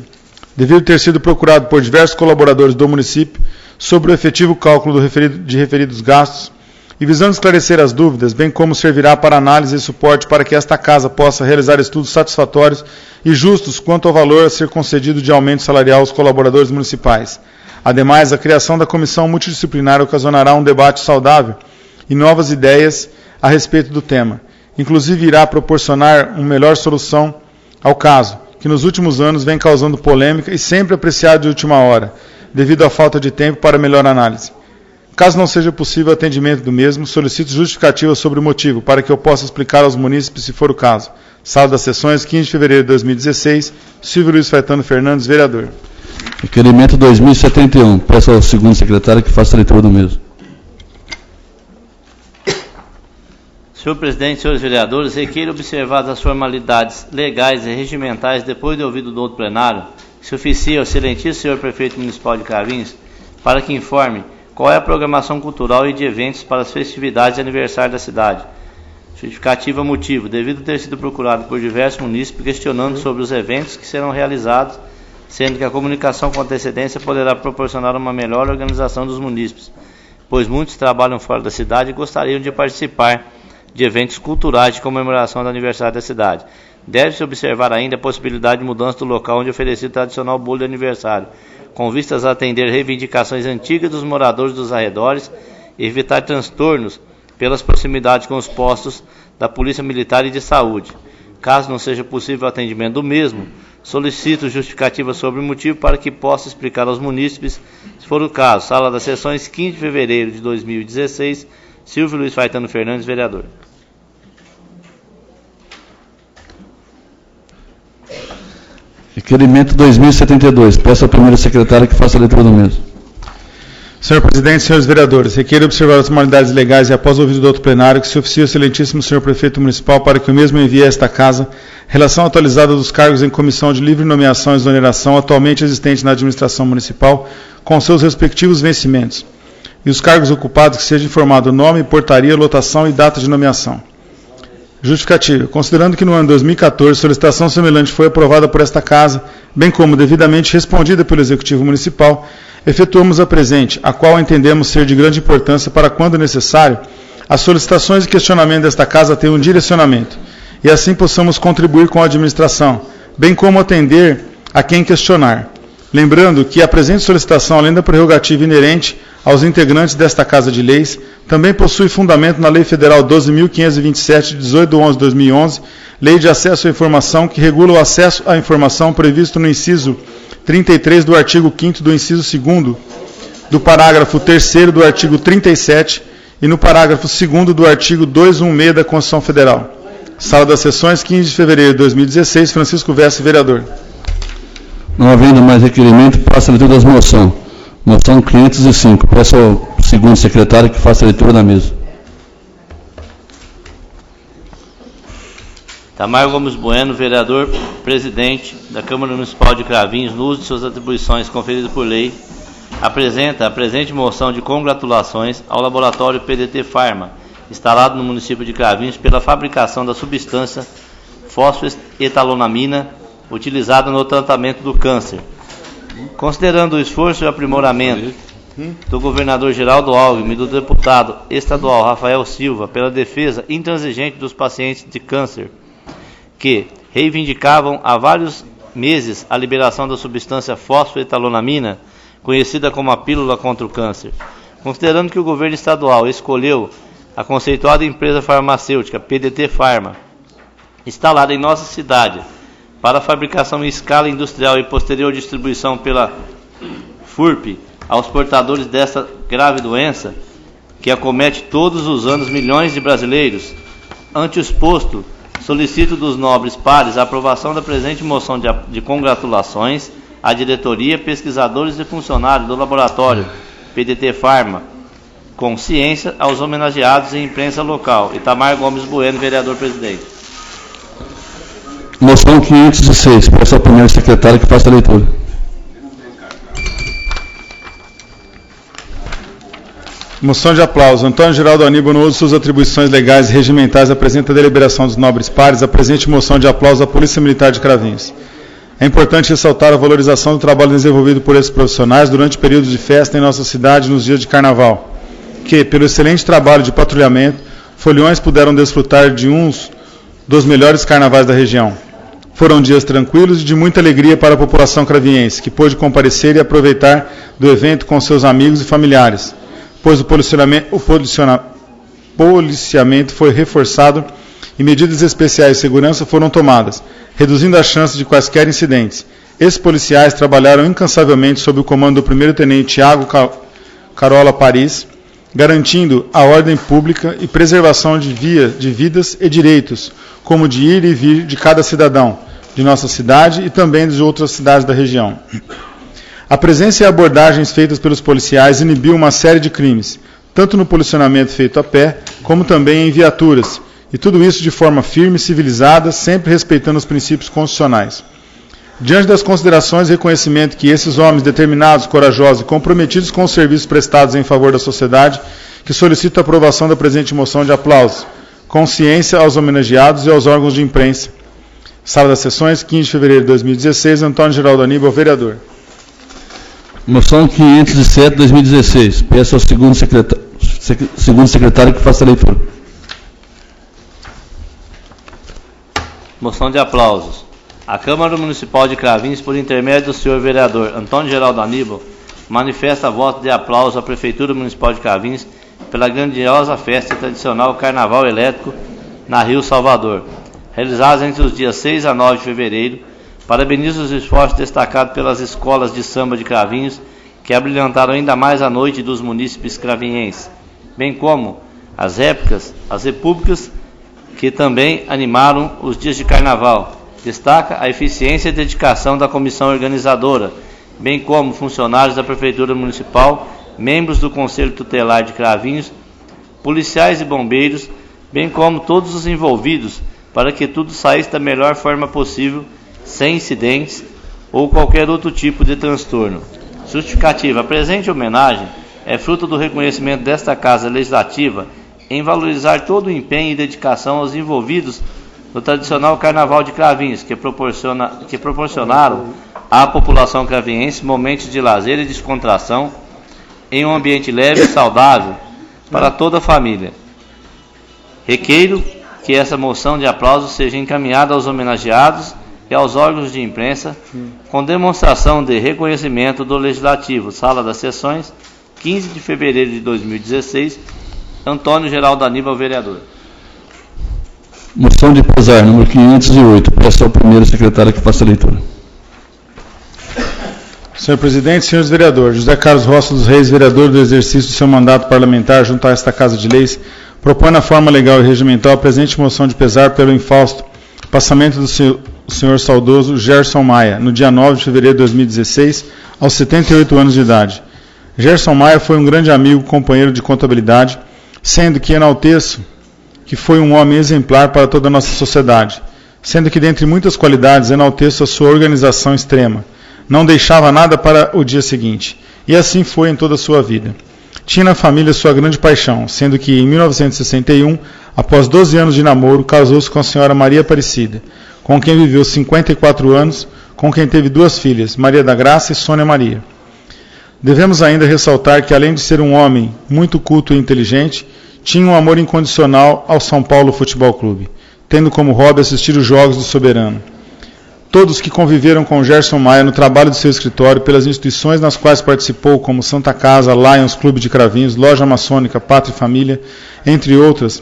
Devido ter sido procurado por diversos colaboradores do município sobre o efetivo cálculo de referidos gastos, e visando esclarecer as dúvidas, bem como servirá para análise e suporte para que esta Casa possa realizar estudos satisfatórios e justos quanto ao valor a ser concedido de aumento salarial aos colaboradores municipais. Ademais, a criação da comissão multidisciplinar ocasionará um debate saudável e novas ideias a respeito do tema. Inclusive, irá proporcionar uma melhor solução ao caso, que nos últimos anos vem causando polêmica e sempre apreciado de última hora, devido à falta de tempo para melhor análise. Caso não seja possível o atendimento do mesmo, solicito justificativa sobre o motivo, para que eu possa explicar aos munícipes, se for o caso. Sala das Sessões, 15 de fevereiro de 2016, Silvio Luiz Faetano Fernandes, vereador. Requerimento 2071. Peço ao segundo secretário que faça a leitura do mesmo. Senhor presidente, senhores vereadores, requeiro observadas as formalidades legais e regimentais depois de ouvido do outro plenário, que se oficia ao excelentíssimo senhor prefeito municipal de Cravinhos, para que informe qual é a programação cultural e de eventos para as festividades de aniversário da cidade. Justificativa motivo, devido ter sido procurado por diversos munícipes questionando sobre os eventos que serão realizados, sendo que a comunicação com antecedência poderá proporcionar uma melhor organização dos munícipes, pois muitos trabalham fora da cidade e gostariam de participar de eventos culturais de comemoração do aniversário da cidade. Deve-se observar ainda a possibilidade de mudança do local onde é oferecido o tradicional bolo de aniversário, com vistas a atender reivindicações antigas dos moradores dos arredores e evitar transtornos pelas proximidades com os postos da Polícia Militar e de Saúde. Caso não seja possível o atendimento do mesmo, solicito justificativa sobre o motivo para que possa explicar aos munícipes, se for o caso. Sala das Sessões, 15 de fevereiro de 2016, Silvio Luiz Faetano Fernandes, vereador. Requerimento 2072. Peço ao primeiro secretário que faça a leitura do mesmo. Senhor presidente, senhores vereadores, requeiro observar as formalidades legais e após o ouvido do outro plenário que se oficia o excelentíssimo senhor prefeito municipal para que o mesmo envie a esta Casa relação atualizada dos cargos em comissão de livre nomeação e exoneração atualmente existente na administração municipal com seus respectivos vencimentos e os cargos ocupados que seja informado nome, portaria, lotação e data de nomeação. Justificativa. Considerando que no ano 2014 solicitação semelhante foi aprovada por esta Casa, bem como devidamente respondida pelo Executivo Municipal, efetuamos a presente, a qual entendemos ser de grande importância para, quando necessário, as solicitações e questionamento desta Casa tenham um direcionamento, e assim possamos contribuir com a administração, bem como atender a quem questionar. Lembrando que a presente solicitação, além da prerrogativa inerente aos integrantes desta Casa de Leis, também possui fundamento na Lei Federal 12.527, de 18 de 11 de 2011, Lei de Acesso à Informação, que regula o acesso à informação previsto no inciso 33 do artigo 5º do inciso 2º do parágrafo 3º do artigo 37 e no parágrafo 2º do artigo 216 da Constituição Federal. Sala das Sessões, 15 de fevereiro de 2016, Francisco Vesse, vereador. Não havendo mais requerimento, passa a leitura das moções. Moção 505. Peço ao segundo secretário que faça a leitura da mesa. Tamar Gomes Bueno, vereador, presidente da Câmara Municipal de Cravinhos, no uso de suas atribuições conferidas por lei, apresenta a presente moção de congratulações ao laboratório PDT Pharma, instalado no município de Cravinhos pela fabricação da substância fosfoetalonamina utilizada no tratamento do câncer. Considerando o esforço e aprimoramento do governador Geraldo Alckmin e do deputado estadual Rafael Silva pela defesa intransigente dos pacientes de câncer, que reivindicavam há vários meses a liberação da substância fosfoetalonamina, conhecida como a pílula contra o câncer. Considerando que o governo estadual escolheu a conceituada empresa farmacêutica PDT Pharma, instalada em nossa cidade, para a fabricação em escala industrial e posterior distribuição pela FURP aos portadores desta grave doença, que acomete todos os anos milhões de brasileiros, ante o exposto, solicito dos nobres pares a aprovação da presente moção de congratulações à diretoria, pesquisadores e funcionários do laboratório PDT Pharma, com ciência aos homenageados e imprensa local. Itamar Gomes Bueno, vereador-presidente. Moção 506. Peço ao primeiro secretário que faça a leitura. Moção de aplauso. Antônio Geraldo Aníbal, no uso de suas atribuições legais e regimentais, apresenta a deliberação dos nobres pares. A presente moção de aplauso à Polícia Militar de Cravinhos. É importante ressaltar a valorização do trabalho desenvolvido por esses profissionais durante períodos de festa em nossa cidade nos dias de carnaval, que, pelo excelente trabalho de patrulhamento, foliões puderam desfrutar de uns dos melhores carnavais da região. Foram dias tranquilos e de muita alegria para a população craviense, que pôde comparecer e aproveitar do evento com seus amigos e familiares, pois o policiamento foi reforçado e medidas especiais de segurança foram tomadas, reduzindo a chance de quaisquer incidentes. Esses policiais trabalharam incansavelmente sob o comando do primeiro-tenente Tiago Carola Paris, garantindo a ordem pública e preservação de vidas e direitos, como de ir e vir de cada cidadão de nossa cidade e também de outras cidades da região. A presença e abordagens feitas pelos policiais inibiu uma série de crimes, tanto no policionamento feito a pé, como também em viaturas, e tudo isso de forma firme e civilizada, sempre respeitando os princípios constitucionais. Diante das considerações e reconhecimento que esses homens determinados, corajosos e comprometidos com os serviços prestados em favor da sociedade, que solicito a aprovação da presente moção de aplauso, com ciência aos homenageados e aos órgãos de imprensa. Sala das Sessões, 15 de fevereiro de 2016, Antônio Geraldo Aníbal, vereador. Moção 507, 2016. Peço ao segundo secretário que faça a leitura. Moção de aplausos. A Câmara Municipal de Cravinhos, por intermédio do senhor vereador Antônio Geraldo Aníbal, manifesta voto de aplauso à Prefeitura Municipal de Cravinhos pela grandiosa festa tradicional Carnaval Elétrico na Rio Salvador, realizada entre os dias 6 a 9 de fevereiro. Parabenizo os esforços destacados pelas escolas de samba de Cravinhos, que abrilhantaram ainda mais a noite dos munícipes cravinhenses, bem como as repúblicas que também animaram os dias de carnaval. Destaca a eficiência e dedicação da comissão organizadora, bem como funcionários da Prefeitura Municipal, membros do Conselho Tutelar de Cravinhos, policiais e bombeiros, bem como todos os envolvidos, para que tudo saísse da melhor forma possível, sem incidentes ou qualquer outro tipo de transtorno. Justificativa: a presente homenagem é fruto do reconhecimento desta Casa Legislativa em valorizar todo o empenho e dedicação aos envolvidos no tradicional Carnaval de Cravinhos, que proporcionaram à população cravinhense momentos de lazer e descontração em um ambiente leve e saudável para toda a família. Requeiro que essa moção de aplauso seja encaminhada aos homenageados e aos órgãos de imprensa, com demonstração de reconhecimento do Legislativo. Sala das Sessões, 15 de fevereiro de 2016, Antônio Geraldo Aníbal, vereador. Moção de pesar, número 508. Peço ao primeiro secretário que faça a leitura. Senhor presidente, senhores vereadores, José Carlos Rossi dos Reis, vereador do exercício do seu mandato parlamentar junto a esta Casa de Leis, propõe na forma legal e regimental a presente moção de pesar pelo infausto passamento do senhor saudoso Gerson Maia, no dia 9 de fevereiro de 2016, aos 78 anos de idade. Gerson Maia foi um grande amigo, companheiro de contabilidade, sendo que enalteço que foi um homem exemplar para toda a nossa sociedade, sendo que, dentre muitas qualidades, enalteço a sua organização extrema. Não deixava nada para o dia seguinte, e assim foi em toda a sua vida. Tinha na família sua grande paixão, sendo que, em 1961, após 12 anos de namoro, casou-se com a senhora Maria Aparecida, com quem viveu 54 anos, com quem teve 2 filhas, Maria da Graça e Sônia Maria. Devemos ainda ressaltar que, além de ser um homem muito culto e inteligente, tinha um amor incondicional ao São Paulo Futebol Clube, tendo como hobby assistir os jogos do Soberano. Todos que conviveram com Gerson Maia no trabalho de seu escritório, pelas instituições nas quais participou, como Santa Casa, Lions, Clube de Cravinhos, Loja Maçônica, Pátria e Família, entre outras,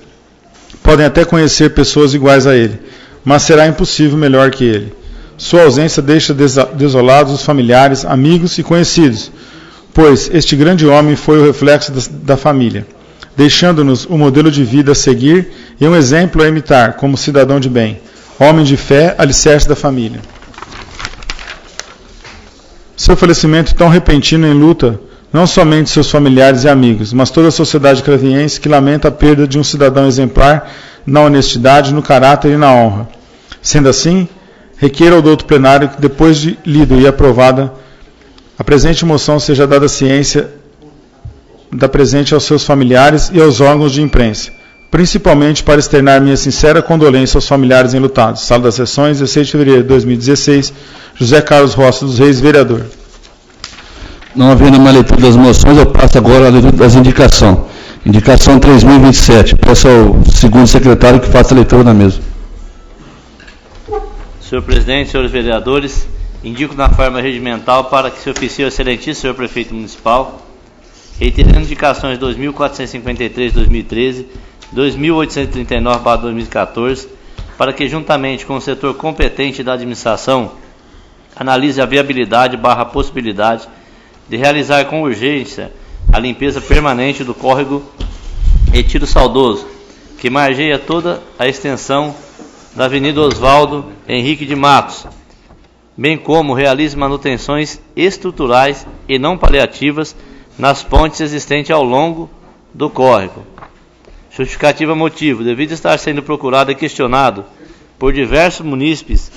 podem até conhecer pessoas iguais a ele, mas será impossível melhor que ele. Sua ausência deixa desolados os familiares, amigos e conhecidos, pois este grande homem foi o reflexo da família, deixando-nos um modelo de vida a seguir e um exemplo a imitar como cidadão de bem, homem de fé, alicerce da família. Seu falecimento tão repentino enluta não somente seus familiares e amigos, mas toda a sociedade craviense que lamenta a perda de um cidadão exemplar na honestidade, no caráter e na honra. Sendo assim, requeira ao douto plenário que, depois de lido e aprovada, a presente moção seja dada ciência da presente aos seus familiares e aos órgãos de imprensa, principalmente para externar minha sincera condolência aos familiares enlutados. Sala das Sessões, 16 de fevereiro de 2016, José Carlos Rossi dos Reis, vereador. Não havendo uma leitura das moções, eu passo agora a leitura das indicações. Indicação 3027. Peço ao segundo secretário que faça a leitura da mesma. Senhor presidente, senhores vereadores, indico na forma regimental para que se oficie ao excelentíssimo senhor prefeito municipal, reiterando indicações 2.453/2013, 2.839/2014, para que, juntamente com o setor competente da administração, analise a viabilidade / possibilidade de realizar com urgência a limpeza permanente do córrego Retiro Saudoso, que margeia toda a extensão da Avenida Oswaldo Henrique de Matos, bem como realize manutenções estruturais e não paliativas nas pontes existentes ao longo do córrego. Justificativa motivo: devido estar sendo procurado e questionado por diversos munícipes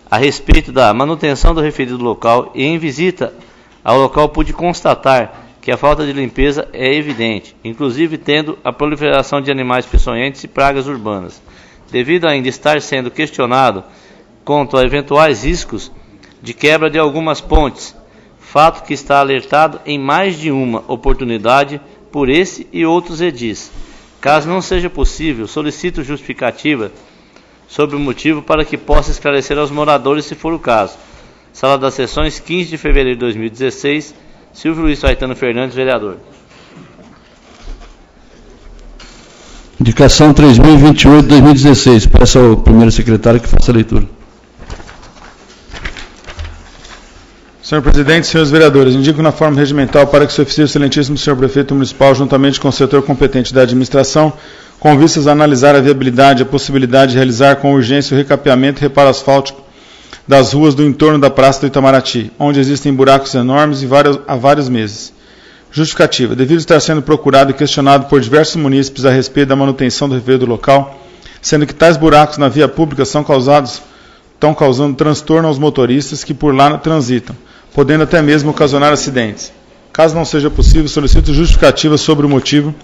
a respeito da manutenção do referido local, e em visita ao local pude constatar que a falta de limpeza é evidente, inclusive tendo a proliferação de animais peçonhentos e pragas urbanas. Devido ainda estar sendo questionado quanto a eventuais riscos de quebra de algumas pontes, fato que está alertado em mais de uma oportunidade por esse e outros edis. Caso não seja possível, solicito justificativa sobre o motivo para que possa esclarecer aos moradores, se for o caso. Sala das Sessões, 15 de fevereiro de 2016, Silvio Luiz Caetano Fernandes, vereador. Indicação 3028 de 2016. Peço ao primeiro secretário que faça a leitura. Senhor presidente, senhores vereadores, indico na forma regimental para que se oficie o excelentíssimo senhor prefeito municipal, juntamente com o setor competente da administração, com vistas a analisar a viabilidade e a possibilidade de realizar com urgência o recapeamento e reparo asfáltico das ruas do entorno da Praça do Itamaraty, onde existem buracos enormes há vários meses. Justificativa: devido estar sendo procurado e questionado por diversos munícipes a respeito da manutenção do referido local, sendo que tais buracos na via pública estão causando transtorno aos motoristas que por lá transitam, podendo até mesmo ocasionar acidentes. Caso não seja possível, solicito justificativa sobre o motivo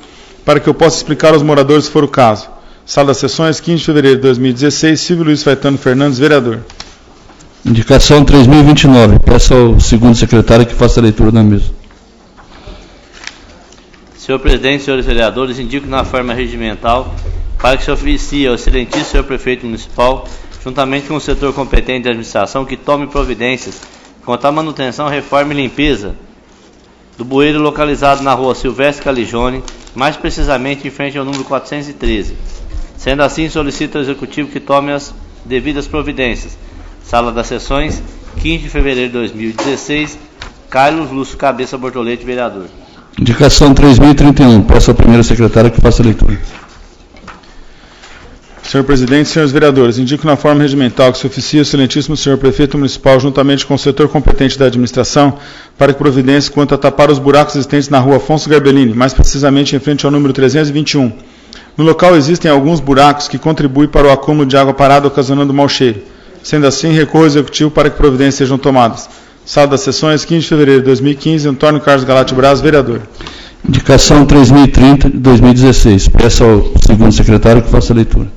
para que eu possa explicar aos moradores, se for o caso. Sala das Sessões, 15 de fevereiro de 2016, Silvio Luiz Caetano Fernandes, vereador. Indicação 3029. Peço ao segundo secretário que faça a leitura da mesma. Senhor presidente, senhores vereadores, indico na forma regimental para que se oficie ao excelentíssimo senhor prefeito municipal, juntamente com o setor competente de administração, que tome providências quanto à manutenção, reforma e limpeza do bueiro localizado na rua Silvestre Caligione, mais precisamente em frente ao número 413. Sendo assim, solicito ao executivo que tome as devidas providências. Sala das Sessões, 15 de fevereiro de 2016, Carlos Lúcio Cabeça Bortolete, vereador. Indicação 3031. Peço ao primeiro secretário que faça a leitura. Senhor presidente, senhores vereadores, indico na forma regimental que se oficie o excelentíssimo senhor prefeito municipal, juntamente com o setor competente da administração, para que providência quanto a tapar os buracos existentes na rua Afonso Garbellini, mais precisamente em frente ao número 321. No local existem alguns buracos que contribuem para o acúmulo de água parada, ocasionando mau cheiro. Sendo assim, recorro ao executivo para que providências sejam tomadas. Sala das Sessões, 15 de fevereiro de 2015, Antônio Carlos Galati Braz, vereador. Indicação 3030 de 2016. Peço ao segundo secretário que faça a leitura.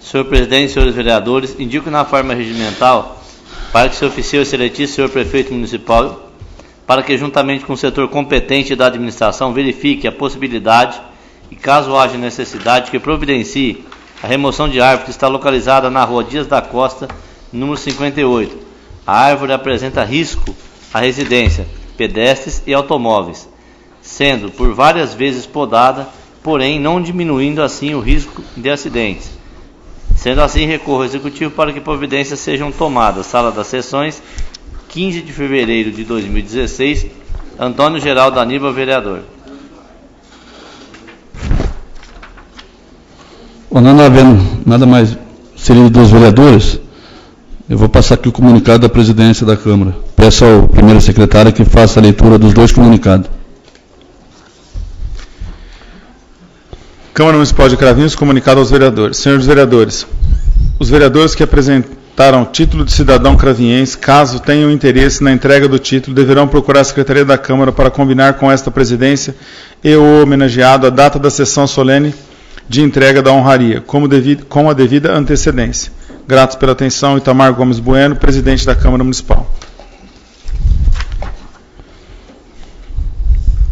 Senhor presidente, senhores vereadores, indico na forma regimental para que se oficie o excelentíssimo senhor prefeito municipal para que, juntamente com o setor competente da administração, verifique a possibilidade e, caso haja necessidade, que providencie a remoção de árvore que está localizada na rua Dias da Costa, número 58. A árvore apresenta risco à residência, pedestres e automóveis, sendo por várias vezes podada, porém não diminuindo assim o risco de acidentes. Sendo assim, recorro ao Executivo para que providências sejam tomadas. Sala das Sessões, 15 de fevereiro de 2016, Antônio Geraldo Aníbal, vereador. Não havendo nada mais inserido dos vereadores, eu vou passar aqui o comunicado da presidência da Câmara. Peço ao primeiro secretário que faça a leitura dos dois comunicados. Câmara Municipal de Cravinhos, comunicado aos vereadores. Senhores vereadores, os vereadores que apresentaram título de cidadão cravinhense, caso tenham interesse na entrega do título, deverão procurar a Secretaria da Câmara para combinar com esta presidência e o homenageado a data da sessão solene de entrega da honraria, com a devida antecedência. Gratos pela atenção, Itamar Gomes Bueno, presidente da Câmara Municipal.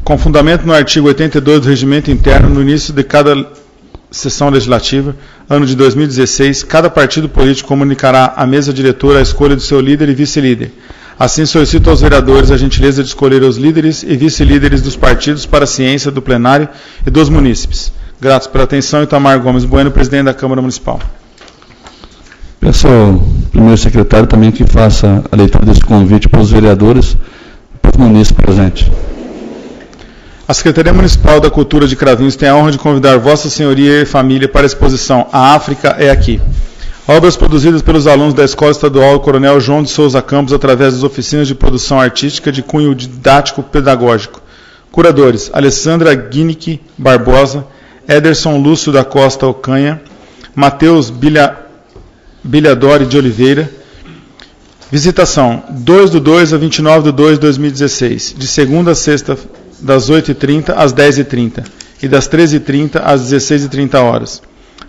Com fundamento no artigo 82 do Regimento Interno, no início de cada sessão legislativa, ano de 2016, cada partido político comunicará à mesa diretora a escolha do seu líder e vice-líder. Assim, solicito aos vereadores a gentileza de escolher os líderes e vice-líderes dos partidos para a ciência do plenário e dos munícipes. Gratos pela atenção, Itamar Gomes Bueno, presidente da Câmara Municipal. Peço ao primeiro secretário também que faça a leitura desse convite para os vereadores e para os munícipes presentes. A Secretaria Municipal da Cultura de Cravinhos tem a honra de convidar Vossa Senhoria e família para a exposição A África é Aqui. Obras produzidas pelos alunos da Escola Estadual Coronel João de Souza Campos através das oficinas de produção artística de cunho didático-pedagógico. Curadores: Alessandra Guinic Barbosa, Ederson Lúcio da Costa Ocanha, Matheus Bilhadori de Oliveira. Visitação: 2/2 a 29/2 de 2016, de segunda a sexta, das 8h30 às 10h30 e das 13h30 às 16h30,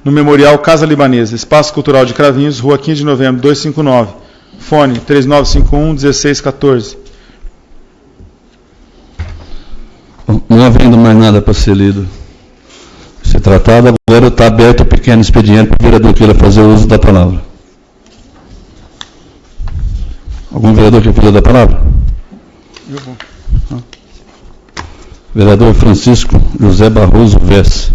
no Memorial Casa Libanesa, Espaço Cultural de Cravinhos, Rua 15 de Novembro, 259, fone 3951-1614. Não havendo mais nada para ser lido, ser tratado, agora está aberto o pequeno expediente para o vereador queira fazer uso da palavra. Algum vereador que queira da palavra? Eu vou. Vereador Francisco José Barroso Vess.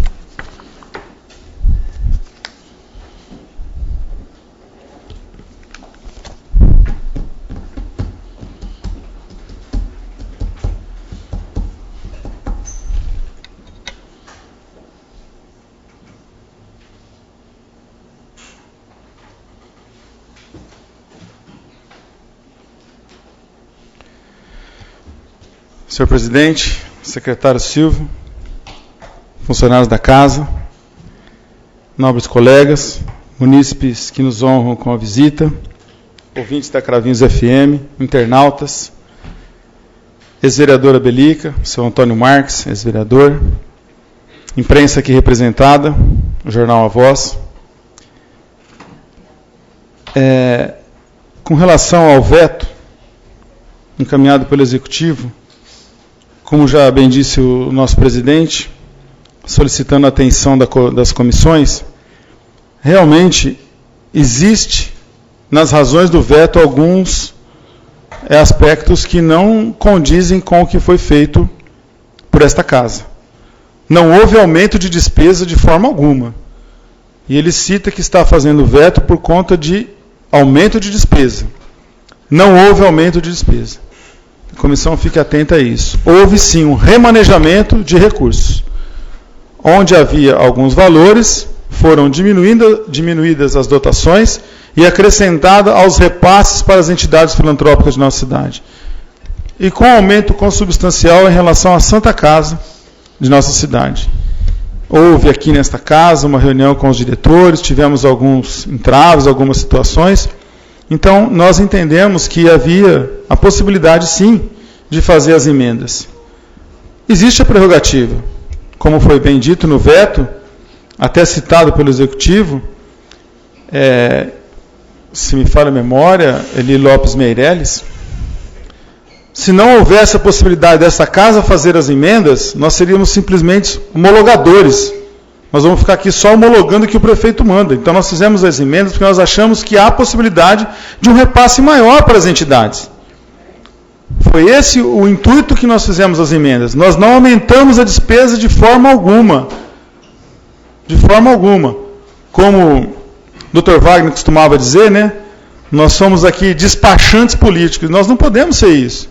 Senhor presidente, secretário Silvio, funcionários da casa, nobres colegas, munícipes que nos honram com a visita, ouvintes da Cravinhos FM, internautas, ex-vereadora Belica, seu Antônio Marques, ex-vereador, imprensa aqui representada, o jornal A Voz. Com relação ao veto encaminhado pelo Executivo, como já bem disse o nosso presidente, solicitando a atenção das comissões, realmente existe nas razões do veto alguns aspectos que não condizem com o que foi feito por esta casa. Não houve aumento de despesa de forma alguma. E ele cita que está fazendo veto por conta de aumento de despesa. Não houve aumento de despesa. A comissão fique atenta a isso. Houve sim um remanejamento de recursos. Onde havia alguns valores, foram diminuídas as dotações e acrescentada aos repasses para as entidades filantrópicas de nossa cidade. E com aumento consubstancial em relação à Santa Casa de nossa cidade. Houve aqui nesta casa uma reunião com os diretores, tivemos alguns entraves, algumas situações. Então, nós entendemos que havia a possibilidade, sim, de fazer as emendas. existe a prerrogativa, como foi bem dito no veto, até citado pelo Executivo, se me falha a memória, Eli Lopes Meireles, se não houvesse a possibilidade dessa casa fazer as emendas, nós seríamos simplesmente homologadores. Nós vamos ficar aqui só homologando o que o prefeito manda. Então nós fizemos as emendas porque nós achamos que há possibilidade de um repasse maior para as entidades. Foi esse o intuito que nós fizemos as emendas. Nós não aumentamos a despesa de forma alguma. De forma alguma. Como o Dr. Wagner costumava dizer, né? Nós somos aqui despachantes políticos. Nós não podemos ser isso.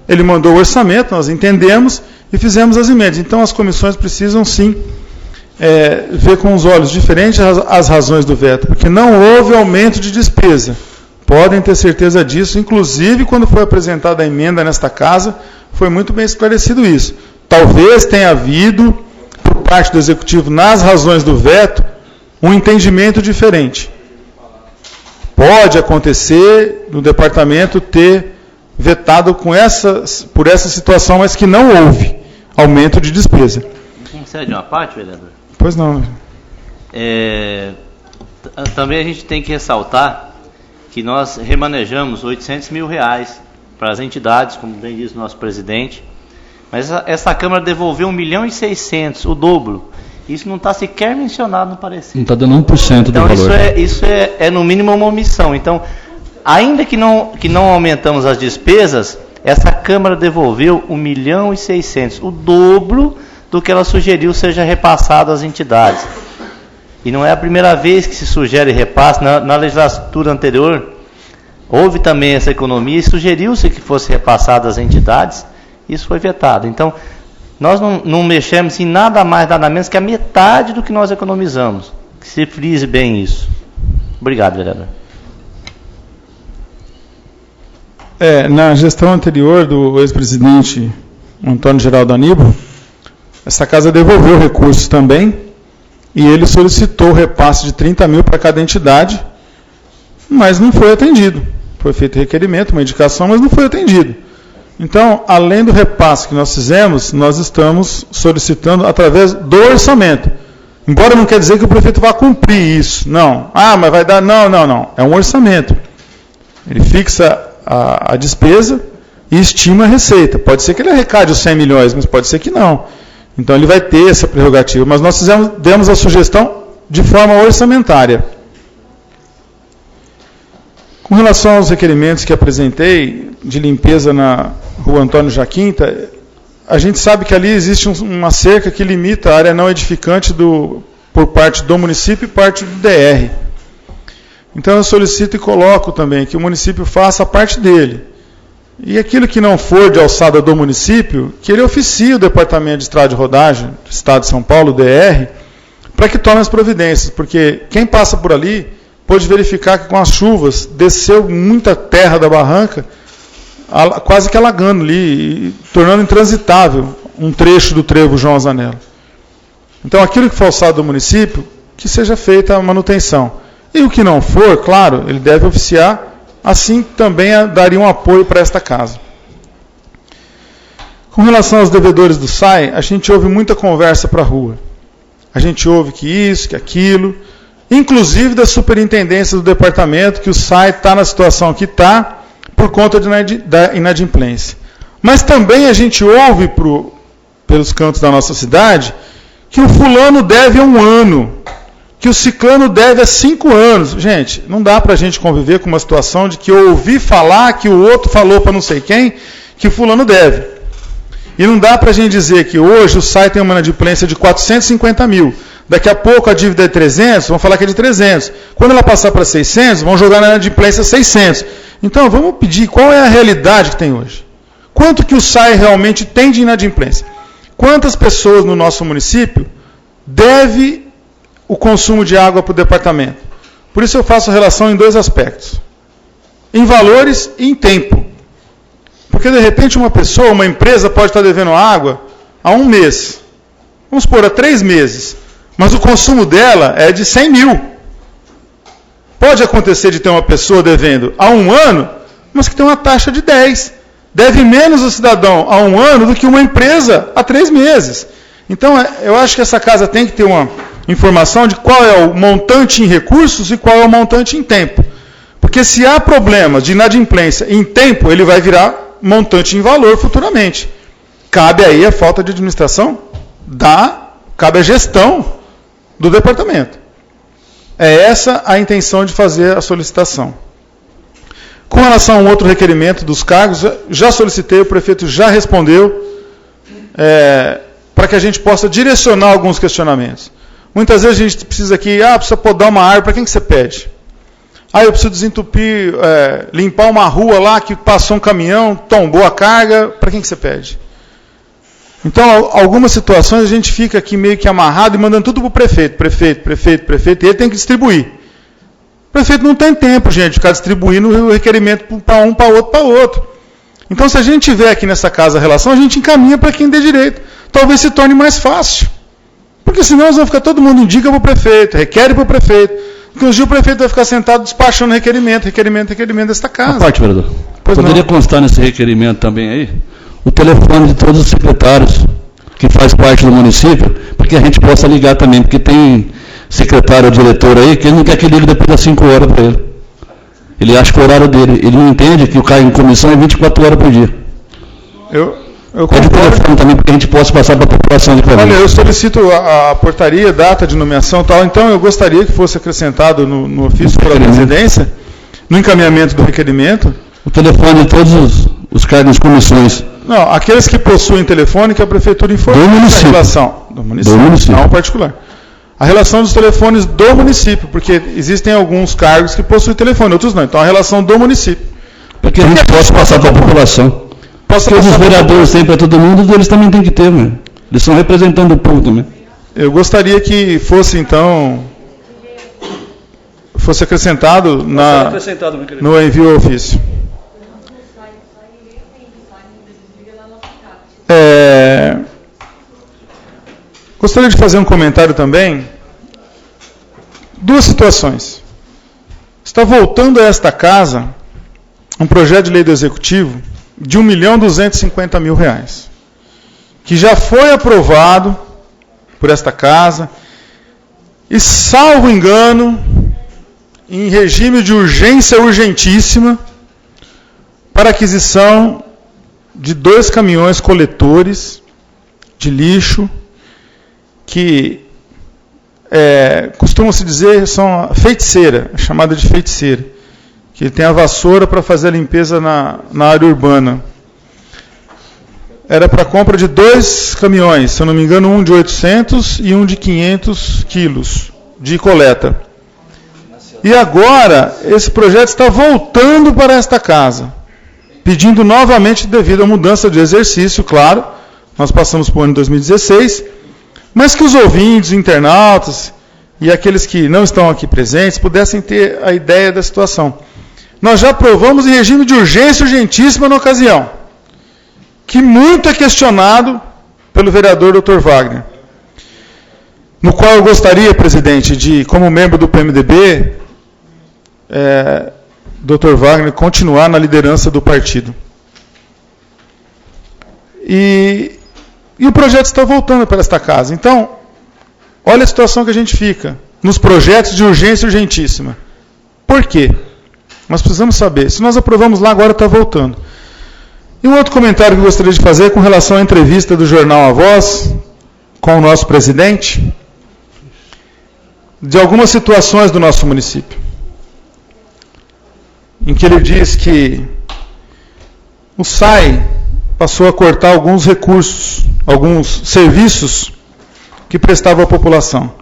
Ele mandou o orçamento, nós entendemos e fizemos as emendas. Então as comissões precisam sim ver com os olhos diferentes as razões do veto, porque não houve aumento de despesa. Podem ter certeza disso, inclusive quando foi apresentada a emenda nesta casa, foi muito bem esclarecido isso. Talvez tenha havido, por parte do Executivo, nas razões do veto, um entendimento diferente. Pode acontecer no departamento ter vetado por essa situação, mas que não houve aumento de despesa. Concede uma parte, vereador? Pois não. Também a gente tem que ressaltar que nós remanejamos R$800 mil para as entidades, como bem diz o nosso presidente, mas essa Câmara devolveu R$1.600.000, o dobro. Isso não está sequer mencionado no parecer. Não está dando 1% do valor. Então isso é no mínimo uma omissão. Então, ainda que não aumentamos as despesas, essa Câmara devolveu R$1.600.000, o dobro do que ela sugeriu seja repassado às entidades. E não é a primeira vez que se sugere repasse. Na legislatura anterior, houve também essa economia e sugeriu-se que fosse repassado às entidades. Isso foi vetado. Então, nós não mexemos em nada mais, nada menos que a metade do que nós economizamos. Que se frise bem isso. Obrigado, vereador. Na gestão anterior do ex-presidente Antônio Geraldo Aníbal, essa casa devolveu recursos também, e ele solicitou o repasse de 30 mil para cada entidade, mas não foi atendido. Foi feito requerimento, uma indicação, mas não foi atendido. Então, além do repasse que nós fizemos, nós estamos solicitando através do orçamento. Embora não quer dizer que o prefeito vá cumprir isso. Não. Mas vai dar... Não. É um orçamento. Ele fixa a despesa e estima a receita. Pode ser que ele arrecade os 100 milhões, mas pode ser que não. Então ele vai ter essa prerrogativa. Mas nós demos a sugestão de forma orçamentária. Com relação aos requerimentos que apresentei de limpeza na Rua Antônio Jaquinta, a gente sabe que ali existe uma cerca que limita a área não edificante por parte do município e parte do DR. Então eu solicito e coloco também que o município faça a parte dele. E aquilo que não for de alçada do município, que ele oficie o Departamento de Estrada de Rodagem do Estado de São Paulo, o DR, para que tome as providências, porque quem passa por ali pôde verificar que com as chuvas desceu muita terra da barranca, quase que alagando ali, e tornando intransitável um trecho do trevo João Azanello. Então aquilo que for alçado do município, que seja feita a manutenção. E o que não for, claro, ele deve oficiar, assim também daria um apoio para esta casa. Com relação aos devedores do SAI, a gente ouve muita conversa para a rua. A gente ouve que isso, que aquilo, inclusive da superintendência do departamento, que o SAI está na situação que está, por conta da inadimplência. Mas também a gente ouve pelos cantos da nossa cidade, que o fulano deve há 1 ano, que o ciclano deve há 5 anos. Gente, não dá para a gente conviver com uma situação de que eu ouvi falar que o outro falou para não sei quem, que fulano deve. E não dá para a gente dizer que hoje o SAI tem uma inadimplência de 450 mil. Daqui a pouco a dívida é 300, vão falar que é de 300. Quando ela passar para 600, vão jogar na inadimplência 600. Então, vamos pedir qual é a realidade que tem hoje. Quanto que o SAI realmente tem de inadimplência? Quantas pessoas no nosso município deve o consumo de água para o departamento? Por isso eu faço relação em 2 aspectos. Em valores e em tempo. Porque de repente uma empresa pode estar devendo água há 1 mês. Vamos supor, há 3 meses. Mas o consumo dela é de 100 mil. Pode acontecer de ter uma pessoa devendo há 1 ano, mas que tem uma taxa de 10. deve menos o cidadão a 1 ano do que uma empresa a 3 meses. Então, eu acho que essa casa tem que ter uma informação de qual é o montante em recursos e qual é o montante em tempo. Porque se há problemas de inadimplência em tempo, ele vai virar montante em valor futuramente. Cabe aí a falta de administração cabe a gestão do departamento. É essa a intenção de fazer a solicitação. Com relação a um outro requerimento dos cargos, já solicitei, o prefeito já respondeu, para que a gente possa direcionar alguns questionamentos. Muitas vezes a gente precisa aqui, precisa podar uma árvore, para quem que você pede? Eu preciso desentupir, limpar uma rua lá que passou um caminhão, tombou a carga, para quem que você pede? Então, algumas situações a gente fica aqui meio que amarrado e mandando tudo para o prefeito, e ele tem que distribuir. O prefeito não tem tempo, gente, de ficar distribuindo o requerimento para um, para outro. Então, se a gente tiver aqui nessa casa a relação, a gente encaminha para quem dê direito. Talvez se torne mais fácil. Porque senão nós vamos ficar, todo mundo indica para o prefeito, requer para o prefeito. Porque um dia o prefeito vai ficar sentado despachando requerimento desta casa. A parte, vereador. Poderia constar nesse requerimento também aí o telefone de todos os secretários que faz parte do município, porque a gente possa ligar também, porque tem secretário ou diretor aí que ele não quer que ligue depois das 5 horas para ele. Ele acha que o horário dele, ele não entende que o cargo em comissão é 24 horas por dia. Eu pede o telefone também, porque a gente possa passar para a população de Cravinhos. Olha, eu solicito a portaria, data de nomeação e tal, então eu gostaria que fosse acrescentado no ofício pela presidência, no encaminhamento do requerimento, o telefone de todos os cargos em comissões. Não, aqueles que possuem telefone, que a prefeitura informa do município. A relação do município, não particular. A relação dos telefones do município, porque existem alguns cargos que possuem telefone, outros não. Então, a relação do município. Porque a gente possa passar para a população. Porque os vereadores têm para todo mundo, eles também têm que ter, né? Eles são representando o povo também. Eu gostaria que fosse, então, acrescentado no envio ao ofício. Gostaria de fazer um comentário também. 2 situações. Está voltando a esta casa um projeto de lei do Executivo de R$1.250.000, que já foi aprovado por esta casa e, salvo engano, em regime de urgência urgentíssima, para aquisição de 2 caminhões coletores de lixo que costuma-se dizer são feiticeira, chamada de feiticeira, que tem a vassoura para fazer a limpeza na área urbana. Era para compra de 2 caminhões, se eu não me engano, um de 800 e um de 500 quilos de coleta. E agora, esse projeto está voltando para esta casa, pedindo novamente, devido à mudança de exercício, claro, nós passamos por ano de 2016, mas que os ouvintes, internautas e aqueles que não estão aqui presentes pudessem ter a ideia da situação. Nós já aprovamos em regime de urgência urgentíssima na ocasião, que muito é questionado pelo vereador Dr. Wagner, no qual eu gostaria, presidente, de, como membro do PMDB, Dr. Wagner continuar na liderança do partido. E o projeto está voltando para esta casa. Então, olha a situação que a gente fica nos projetos de urgência urgentíssima. Por quê? Nós precisamos saber. Se nós aprovamos lá, agora está voltando. E um outro comentário que eu gostaria de fazer é com relação à entrevista do jornal A Voz com o nosso presidente, de algumas situações do nosso município, em que ele diz que o SAI passou a cortar alguns recursos, alguns serviços que prestava à população.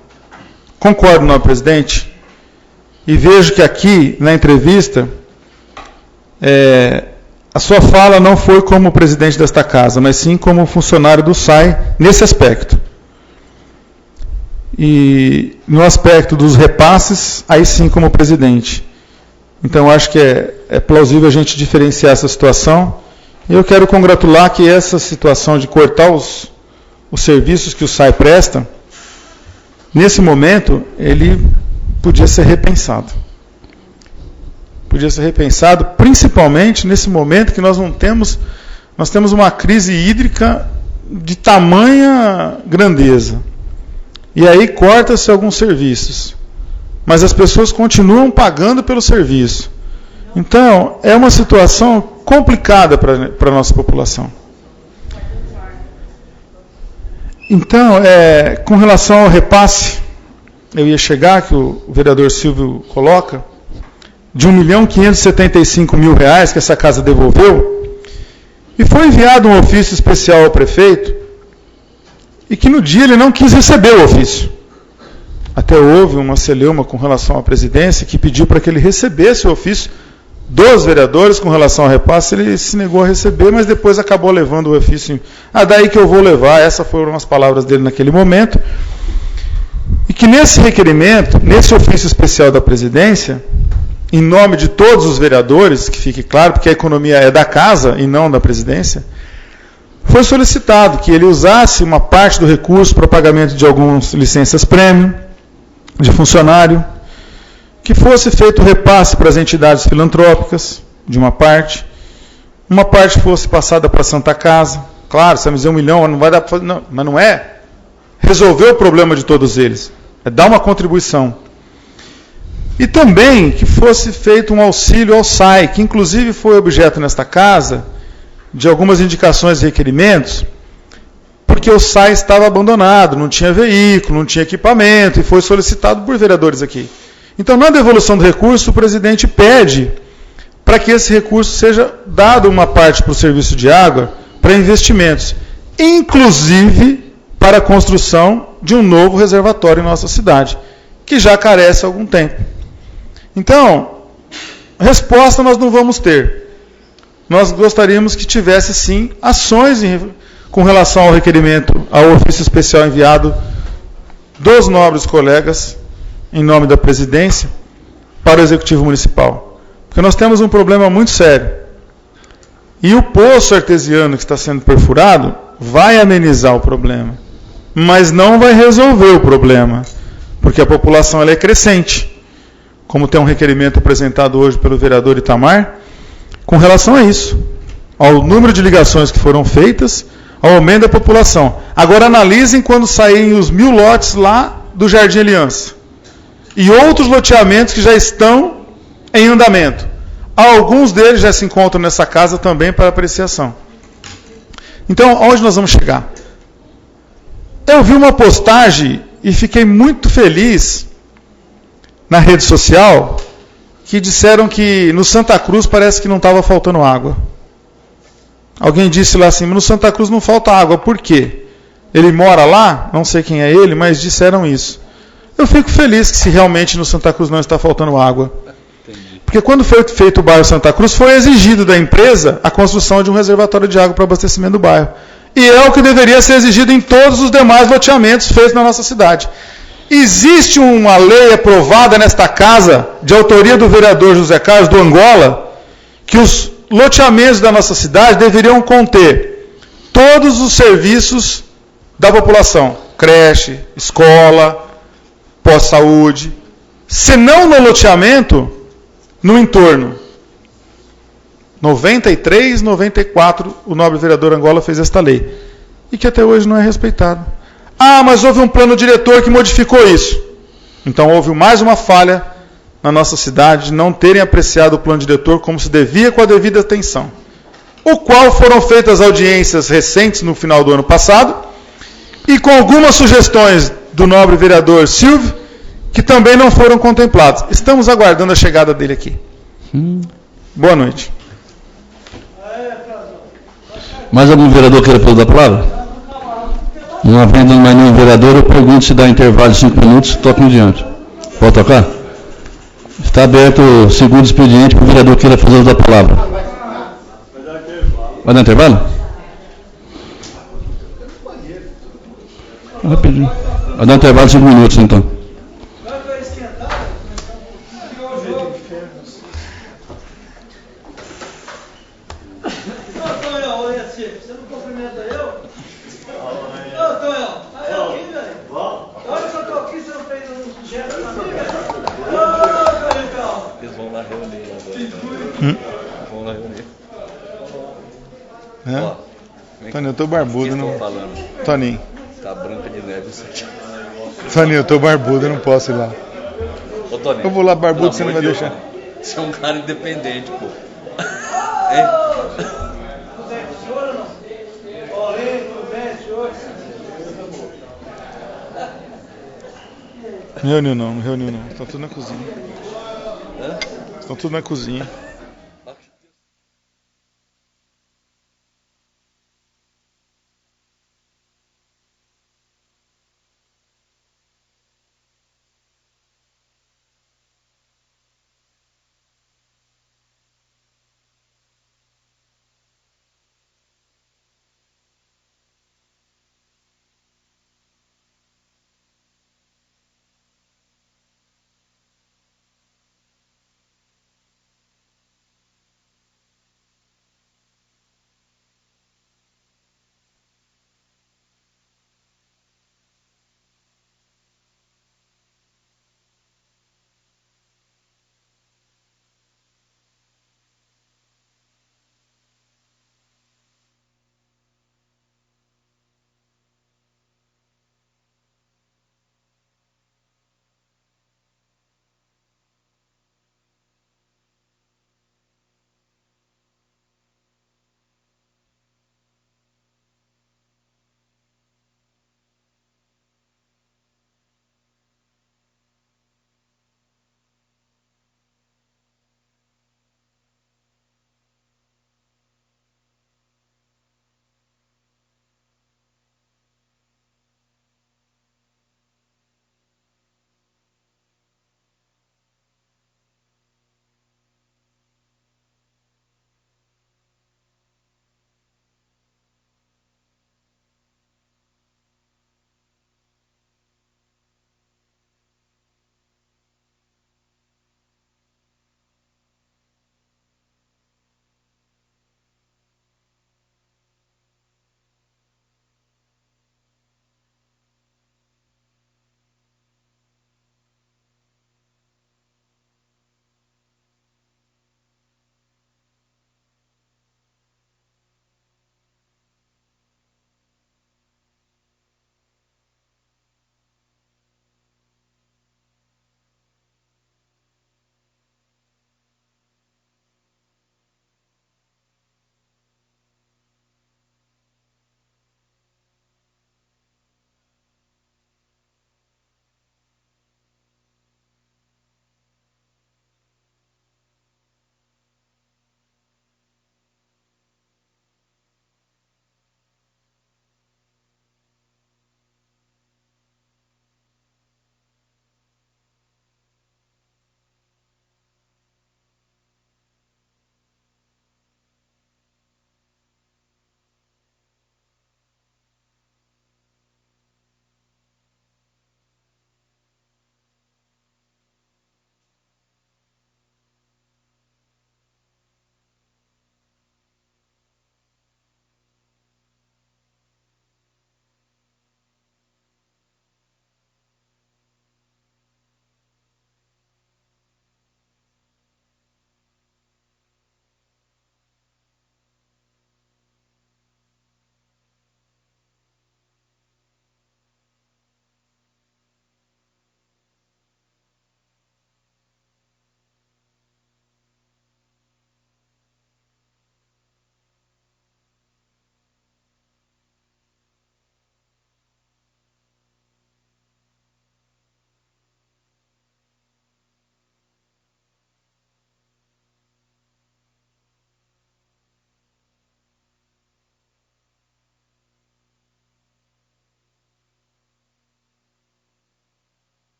Concordo, não, presidente? E vejo que aqui, na entrevista, a sua fala não foi como presidente desta casa, mas sim como funcionário do SAI, nesse aspecto. E no aspecto dos repasses, aí sim como presidente. Então, acho que é plausível a gente diferenciar essa situação. E eu quero congratular que essa situação de cortar os serviços que o SAI presta, nesse momento, ele podia ser repensado. Podia ser repensado, principalmente nesse momento que nós não temos nós temos uma crise hídrica de tamanha grandeza. E aí corta-se alguns serviços. Mas as pessoas continuam pagando pelo serviço. Então, é uma situação complicada para a nossa população. Então, com relação ao repasse, eu ia chegar, que o vereador Silvio coloca, de R$1.575.000 que essa casa devolveu, e foi enviado um ofício especial ao prefeito, e que no dia ele não quis receber o ofício. Até houve uma celeuma com relação à presidência, que pediu para que ele recebesse o ofício dos vereadores com relação ao repasse. Ele se negou a receber, mas depois acabou levando o ofício. Daí que eu vou levar, essas foram as palavras dele naquele momento. E que nesse requerimento, nesse ofício especial da presidência, em nome de todos os vereadores, que fique claro, porque a economia é da casa e não da presidência, foi solicitado que ele usasse uma parte do recurso para o pagamento de algumas licenças prêmio de funcionário, que fosse feito o repasse para as entidades filantrópicas, de uma parte fosse passada para a Santa Casa. Claro, você vai dizer 1 milhão, não vai dar para fazer, não, mas não é resolver o problema de todos eles, é dar uma contribuição. E também que fosse feito um auxílio ao SAI, que inclusive foi objeto nesta casa de algumas indicações e requerimentos, porque o SAI estava abandonado, não tinha veículo, não tinha equipamento, e foi solicitado por vereadores aqui. Então, na devolução do recurso, o presidente pede para que esse recurso seja dado uma parte para o serviço de água, para investimentos, inclusive para a construção de um novo reservatório em nossa cidade, que já carece há algum tempo. Então, resposta nós não vamos ter. Nós gostaríamos que tivesse, sim, ações com relação ao requerimento, ao ofício especial enviado dos nobres colegas, em nome da presidência, para o Executivo Municipal. Porque nós temos um problema muito sério. E o poço artesiano que está sendo perfurado vai amenizar o problema, mas não vai resolver o problema, porque a população ela é crescente, como tem um requerimento apresentado hoje pelo vereador Itamar, com relação a isso, ao número de ligações que foram feitas, ao aumento da população. Agora analisem quando saírem os 1.000 lotes lá do Jardim Aliança, e outros loteamentos que já estão em andamento. Alguns deles já se encontram nessa casa também para apreciação. Então, onde nós vamos chegar? Eu vi uma postagem e fiquei muito feliz na rede social, que disseram que no Santa Cruz parece que não estava faltando água. Alguém disse lá assim, mas no Santa Cruz não falta água, por quê? Ele mora lá, não sei quem é ele, mas disseram isso. Eu fico feliz que se realmente no Santa Cruz não está faltando água. Porque quando foi feito o bairro Santa Cruz, foi exigido da empresa a construção de um reservatório de água para abastecimento do bairro. E é o que deveria ser exigido em todos os demais loteamentos feitos na nossa cidade. Existe uma lei aprovada nesta casa, de autoria do vereador José Carlos do Angola, que os loteamentos da nossa cidade deveriam conter todos os serviços da população. Creche, escola, pós-saúde. Se não no loteamento, no entorno. 93, 94, o nobre vereador Angola fez esta lei. E que até hoje não é respeitado. Mas houve um plano diretor que modificou isso. Então houve mais uma falha na nossa cidade de não terem apreciado o plano diretor como se devia, com a devida atenção. O qual foram feitas audiências recentes no final do ano passado, e com algumas sugestões do nobre vereador Silvio, que também não foram contempladas. Estamos aguardando a chegada dele aqui. Boa noite. Mais algum vereador queira dar a palavra? Não havendo mais nenhum vereador, eu pergunto se dá intervalo de 5 minutos, toca em diante. Pode tocar? Está aberto o segundo expediente para o vereador queira fazer uso da palavra. Vai dar intervalo? Rapidinho. Vai dar intervalo de 5 minutos, então. Hã? Ó, vem Toninho, eu tô barbudo, aqui, não. tô falando. Toninho, Tá branca de neve isso aqui. Toninho, eu tô barbudo, eu não posso ir lá. Ô, Toninho. Eu vou lá barbudo, pelo você não amor vai de Deus, deixar. Toninho, você é um cara independente, pô. Hein? Não reuniu não, reuniu não. Estão tudo na cozinha. Hã? Estão tudo na cozinha.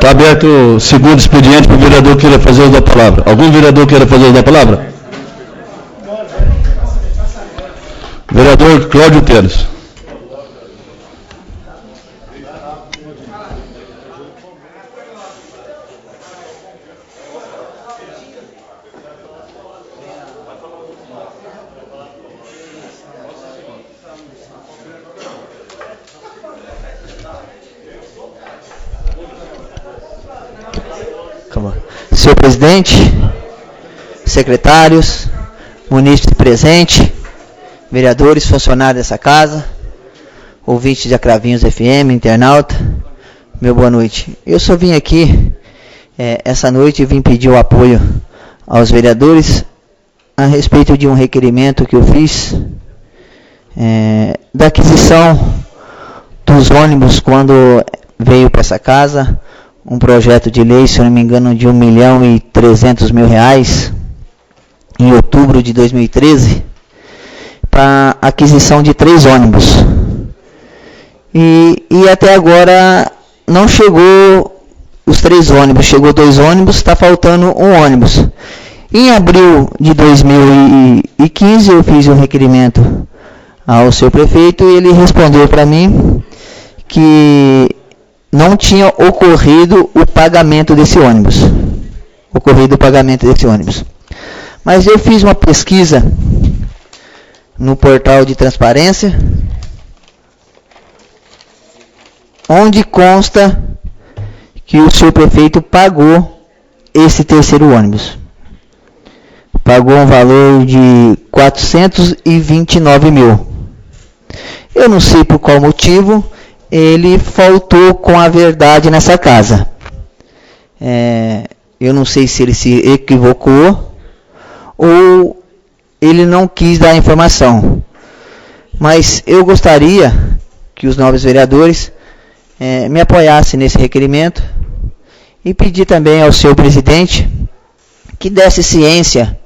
Está aberto o segundo expediente para o vereador que queira fazer uso da palavra. Algum vereador queira fazer uso da palavra? Vereador Cláudio Teles. Senhor presidente, secretários, munícipes presentes, vereadores, funcionários dessa casa, ouvintes de Cravinhos FM, internauta, meu boa noite. Eu só vim aqui, essa noite, vim pedir o apoio aos vereadores a respeito de um requerimento que eu fiz da aquisição dos ônibus quando veio para essa casa, um projeto de lei, se eu não me engano, de R$1.300.000, em outubro de 2013, para aquisição de 3 ônibus. E até agora não chegou os 3 ônibus, chegou 2 ônibus, está faltando um ônibus. Em abril de 2015 eu fiz um requerimento ao seu prefeito e ele respondeu para mim que não tinha ocorrido o pagamento desse ônibus. Mas eu fiz uma pesquisa no portal de transparência, onde consta que o seu prefeito pagou esse terceiro ônibus. Pagou um valor de 429 mil. Eu não sei por qual motivo ele faltou com a verdade nessa casa. Eu não sei se ele se equivocou ou ele não quis dar a informação. Mas eu gostaria que os nobres vereadores me apoiassem nesse requerimento e pedir também ao seu presidente que desse ciência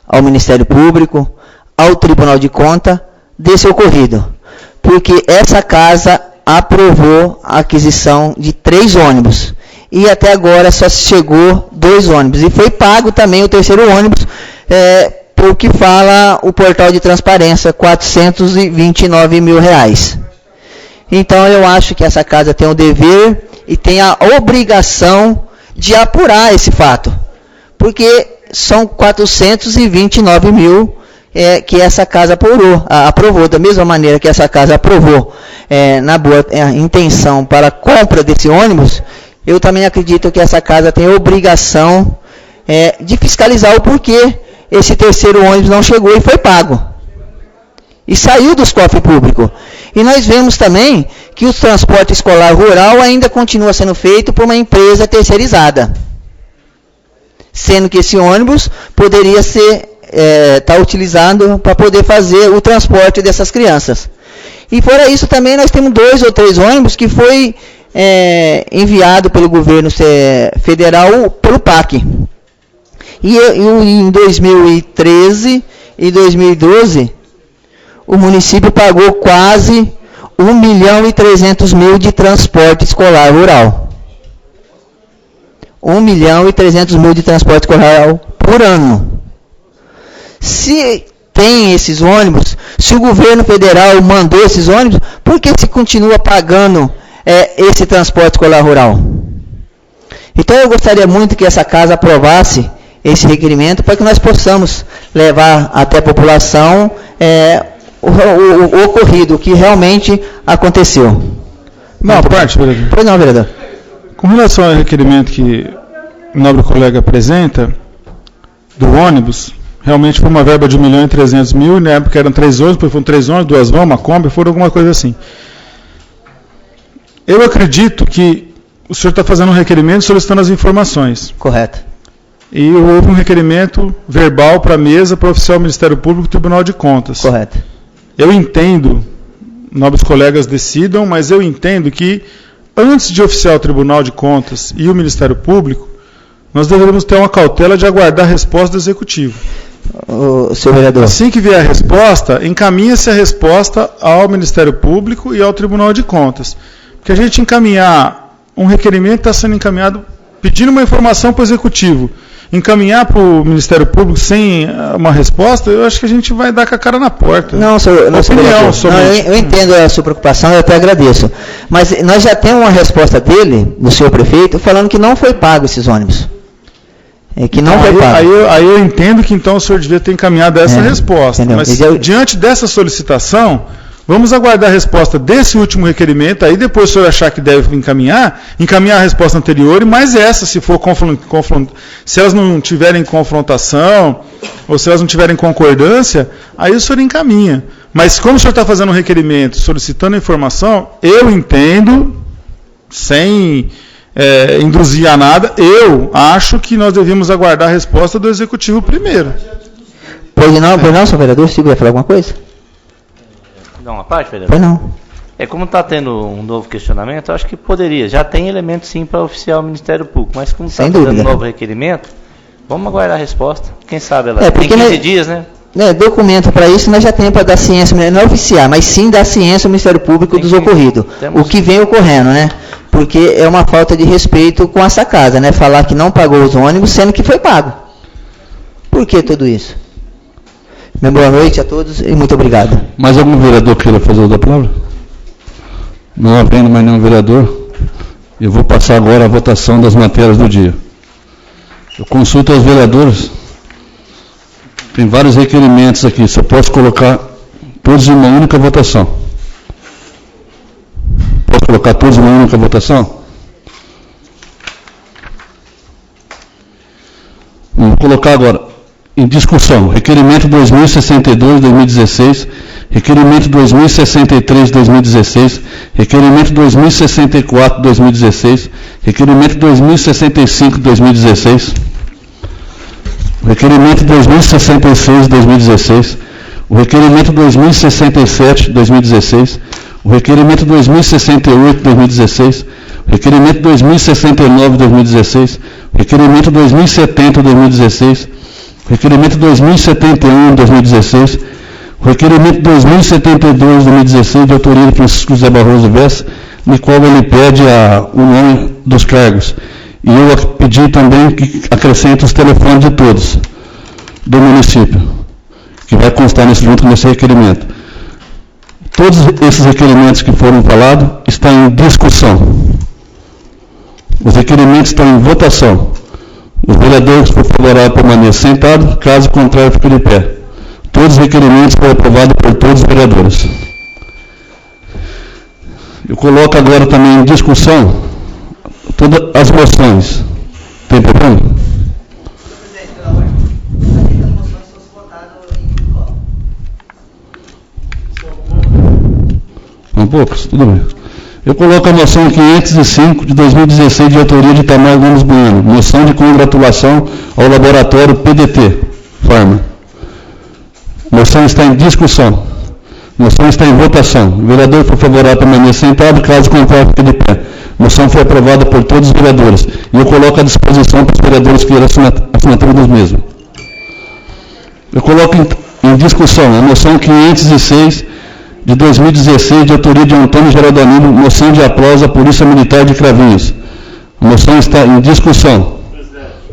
ao Ministério Público, ao Tribunal de Contas desse ocorrido. Porque essa casa aprovou a aquisição de 3 ônibus e até agora só chegou 2 ônibus e foi pago também o terceiro ônibus, por que fala o portal de transparência, R$429 mil. Então eu acho que essa casa tem o dever e tem a obrigação de apurar esse fato, porque são 429 mil que essa casa aprovou, da mesma maneira que essa casa aprovou na boa intenção para a compra desse ônibus. Eu também acredito que essa casa tem a obrigação de fiscalizar o porquê esse terceiro ônibus não chegou e foi pago. E saiu dos cofres públicos. E nós vemos também que o transporte escolar rural ainda continua sendo feito por uma empresa terceirizada. Sendo que esse ônibus poderia ser utilizado para poder fazer o transporte dessas crianças. E fora isso também nós temos 2 ou 3 ônibus que foi enviado pelo governo federal pelo PAC. E em 2013 e 2012 o município pagou quase R$1.300.000 de transporte escolar rural. R$1.300.000 de transporte escolar por ano. Se tem esses ônibus, se o governo federal mandou esses ônibus, por que se continua pagando esse transporte escolar rural? Então eu gostaria muito que essa casa aprovasse esse requerimento para que nós possamos levar até a população o ocorrido, o que realmente aconteceu. Não, parte, vereador. Pois não, vereador. Com relação ao requerimento que o nobre colega apresenta, do ônibus, realmente foi uma verba de R$1.300.000, na época eram 3 ônibus, depois foram 3 ônibus, 2 vans, uma Kombi, foram alguma coisa assim. Eu acredito que o senhor está fazendo um requerimento solicitando as informações. Correto. E houve um requerimento verbal para a mesa, para o oficial do Ministério Público e Tribunal de Contas. Correto. Eu entendo, nobres colegas decidam, mas eu entendo que antes de oficiar o Tribunal de Contas e o Ministério Público, nós deveríamos ter uma cautela de aguardar a resposta do Executivo. Senhor vereador. Assim que vier a resposta, encaminha-se a resposta ao Ministério Público e ao Tribunal de Contas. Porque a gente encaminhar um requerimento está sendo encaminhado pedindo uma informação para o Executivo, encaminhar para o Ministério Público sem uma resposta, eu acho que a gente vai dar com a cara na porta. Não, senhor, eu entendo a sua preocupação, eu até agradeço. Mas nós já temos uma resposta dele, do senhor prefeito, falando que não foi pago esses ônibus. Que não foi pago. Aí eu entendo que então o senhor devia ter encaminhado essa resposta. Entendeu? Mas diante dessa solicitação, vamos aguardar a resposta desse último requerimento, aí depois o senhor achar que deve encaminhar a resposta anterior, e mais essa, se for se elas não tiverem confrontação, ou se elas não tiverem concordância, aí o senhor encaminha. Mas como o senhor está fazendo um requerimento, solicitando informação, eu entendo, sem induzir a nada, eu acho que nós devíamos aguardar a resposta do Executivo primeiro. Pois não, senhor vereador, se quiser falar alguma coisa? Não, uma parte, vereador? Pois não. Como está tendo um novo questionamento, eu acho que poderia. Já tem elemento sim para oficiar o Ministério Público, mas como está fazendo um novo requerimento, vamos aguardar a resposta. Quem sabe ela tem 15 dias, né? Documento para isso nós já temos para dar ciência, não oficiar, mas sim dar ciência ao Ministério Público dos ocorridos. O que vem ocorrendo, né? Porque é uma falta de respeito com essa casa, né? Falar que não pagou os ônibus, sendo que foi pago. Por que tudo isso? Bem, boa noite a todos e muito obrigado. Mais algum vereador queira fazer uso da palavra? Não havendo mais nenhum vereador, eu vou passar agora a votação das matérias do dia. Eu consulto aos vereadores. Tem vários requerimentos aqui, só posso colocar todos em uma única votação. Posso colocar todos em uma única votação? Vou colocar agora em discussão, requerimento 2062-2016, requerimento 2063-2016, requerimento 2064-2016, requerimento 2065-2016, requerimento 2066-2016, o requerimento 2067-2016, o requerimento 2068-2016, o requerimento 2069-2016, o requerimento 2070-2016, requerimento 2071-2016, o requerimento 2072-2016, de autoria de Francisco José Barroso Vess, no qual ele pede o nome dos cargos. E eu pedi também que acrescente os telefones de todos do município, que vai constar junto nesse requerimento. Todos esses requerimentos que foram falados estão em discussão. Os requerimentos estão em votação. Os vereadores, por favorável, permaneçam sentados, caso contrário, fiquem de pé. Todos os requerimentos foram aprovados por todos os vereadores. Eu coloco agora também em discussão todas as moções. Tem problema? São poucos? Tudo bem. Eu coloco a moção 505 de 2016 de autoria de Itamar Gomes Bueno. Moção de congratulação ao laboratório PDT Pharma. Moção está em discussão. Moção está em votação. O vereador for favorável permaneça sentado, caso contrário fique de pé. Moção foi aprovada por todos os vereadores. E eu coloco à disposição para os vereadores que queiram assinatura dos mesmos. Eu coloco em discussão a moção 506 de 2016, de autoria de Antônio Geraldo Danilo, moção de aplauso à Polícia Militar de Cravinhos. A moção está em discussão. Presidente,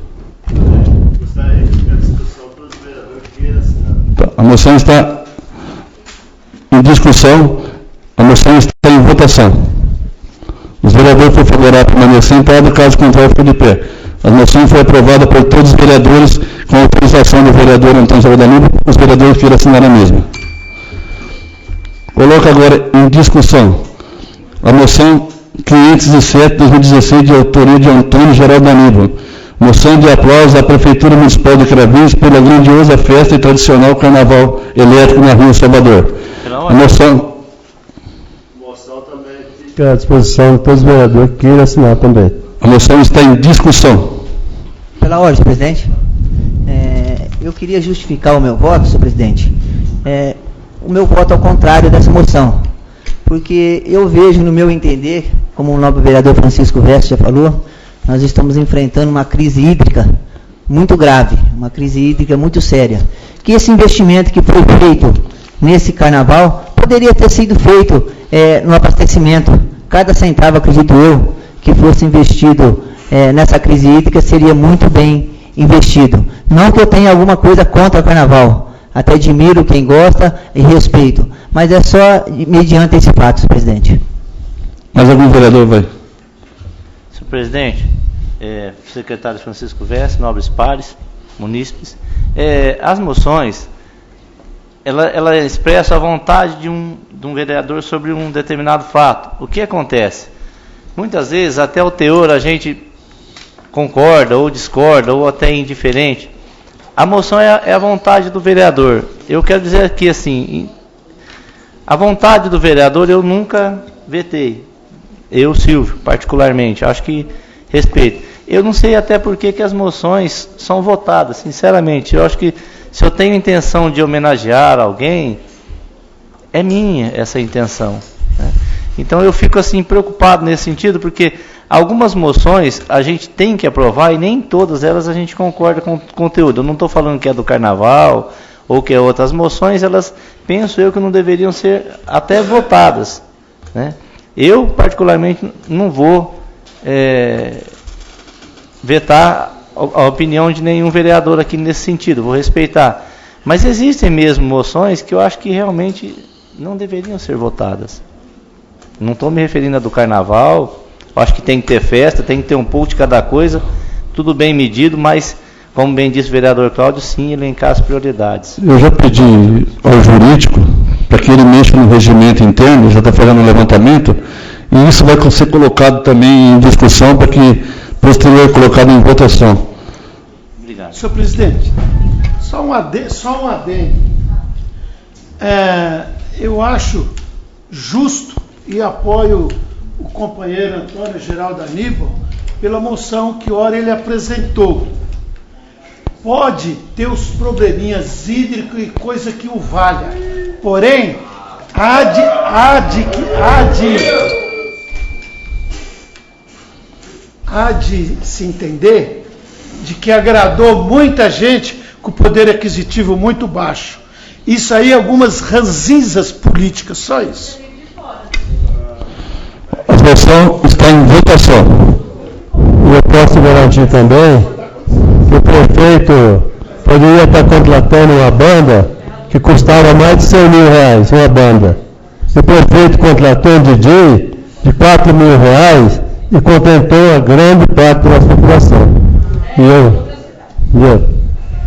gostaria de a discussão para os vereadores que queiram assinar. A moção está em discussão, a moção está em votação. Os vereadores por favorável permanecer sentados, caso contrário fique de pé. A moção foi aprovada por todos os vereadores, com autorização do vereador Antônio Geraldo Danilo, os vereadores queiram assinar a mesma. Coloco agora em discussão a moção 507 de 2016, de autoria de Antônio Geraldo Danilo. Moção de aplauso à Prefeitura Municipal de Cravinhos pela grandiosa festa e tradicional Carnaval Elétrico na Rua Salvador. A moção também fica à disposição de todos os vereadores que queiram assinar também. A moção está em discussão. Pela ordem, presidente. Eu queria justificar o meu voto, senhor presidente. O meu voto ao contrário dessa moção, porque eu vejo, no meu entender, como o nobre vereador Francisco Vess já falou, nós estamos enfrentando uma crise hídrica muito grave, uma crise hídrica muito séria, que esse investimento que foi feito nesse carnaval poderia ter sido feito no abastecimento, cada centavo, acredito eu, que fosse investido nessa crise hídrica seria muito bem investido. Não que eu tenha alguma coisa contra o carnaval, até admiro quem gosta e respeito, mas é só mediante esses fatos, presidente. Mais algum vereador vai? Senhor presidente, secretário Francisco Vesse, nobres pares, munícipes, as moções, ela expressa a vontade de um vereador sobre um determinado fato. O que acontece? Muitas vezes, até o teor, a gente concorda ou discorda, ou até é indiferente. A moção é a vontade do vereador. Eu quero dizer aqui assim, a vontade do vereador eu nunca vetei. Eu, Silvio, particularmente, acho que respeito. Eu não sei até por que as moções são votadas, sinceramente. Eu acho que se eu tenho intenção de homenagear alguém, é minha essa intenção, né? Então eu fico assim preocupado nesse sentido, porque algumas moções a gente tem que aprovar e nem todas elas a gente concorda com o conteúdo. Eu não estou falando que é do carnaval ou que é outras moções, elas penso eu que não deveriam ser até votadas, né? Eu particularmente não vou vetar a opinião de nenhum vereador aqui nesse sentido, vou respeitar. Mas existem mesmo moções que eu acho que realmente não deveriam ser votadas. Não estou me referindo a do carnaval, eu acho que tem que ter festa, tem que ter um pouco de cada coisa, tudo bem medido, mas, como bem disse o vereador Cláudio, sim, elencar as prioridades. Eu já pedi ao jurídico para que ele mexa no regimento interno, já está fazendo um levantamento, e isso vai ser colocado também em discussão para que posterior colocado em votação. Obrigado. Senhor presidente, só um adendo. Eu acho justo e apoio o companheiro Antônio Geraldo Aníbal pela moção que ora ele apresentou. Pode ter os probleminhas hídricos e coisa que o valha, porém há de se entender de que agradou muita gente com poder aquisitivo muito baixo. Isso aí, algumas ranzinzas políticas, só isso. A moção está em votação. Eu posso garantir também que o prefeito poderia estar contratando uma banda que custava mais de 100 mil reais, uma banda. O prefeito contratou um DJ de 4 mil reais e contentou a grande parte da nossa população.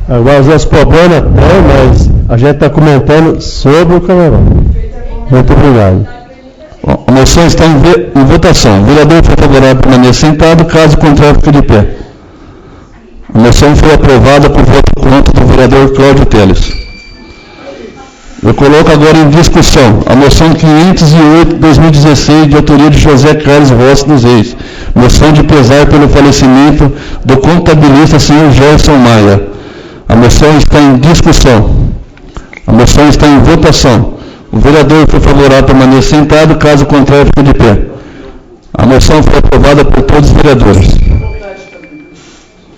Agora os outros problemas tem, mas a gente está comentando sobre o carnaval. Muito obrigado. A moção está em votação. O vereador foi favorável permanecer sentado, caso contrário fique de pé. A moção foi aprovada por voto contra do vereador Cláudio Teles. Eu coloco agora em discussão a moção 508/2016, de autoria de José Carlos Rossi dos Reis. Moção de pesar pelo falecimento do contabilista senhor Gerson Maia. A moção está em discussão. A moção está em votação. O vereador foi favorável permanecer sentado, caso contrário fique de pé. A moção foi aprovada por todos os vereadores.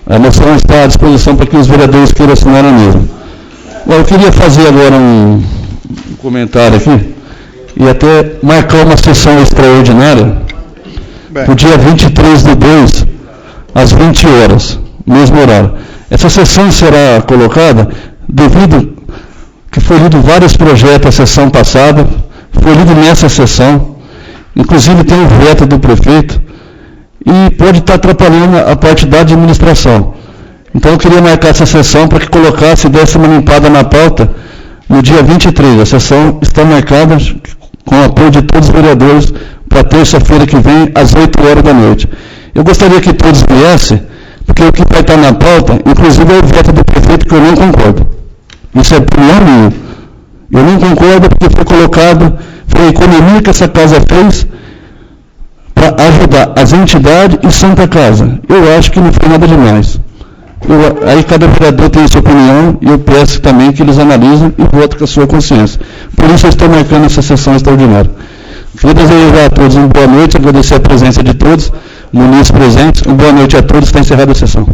A moção está à disposição para que os vereadores queiram assinar a mesma. Bom, eu queria fazer agora um comentário aqui e até marcar uma sessão extraordinária para o dia 23/2, às 20 horas, mesmo horário. Essa sessão será colocada devido que foi lido vários projetos a sessão passada, foi lido nessa sessão, inclusive tem um veto do prefeito, e pode estar atrapalhando a parte da administração. Então eu queria marcar essa sessão para que colocasse e desse uma limpada na pauta no dia 23. A sessão está marcada com o apoio de todos os vereadores para terça-feira que vem, às 8 horas da noite. Eu gostaria que todos viessem, porque o que vai estar na pauta, inclusive é o veto do prefeito, que eu não concordo. Isso é opinião minha. Eu não concordo porque foi colocado, foi a economia que essa casa fez para ajudar as entidades e Santa Casa. Eu acho que não foi nada demais. Aí cada vereador tem a sua opinião e eu peço também que eles analisem e votem com a sua consciência. Por isso eu estou marcando essa sessão extraordinária. Queria desejar a todos uma boa noite, agradecer a presença de todos, munícipes presentes. Uma boa noite a todos, está encerrada a sessão.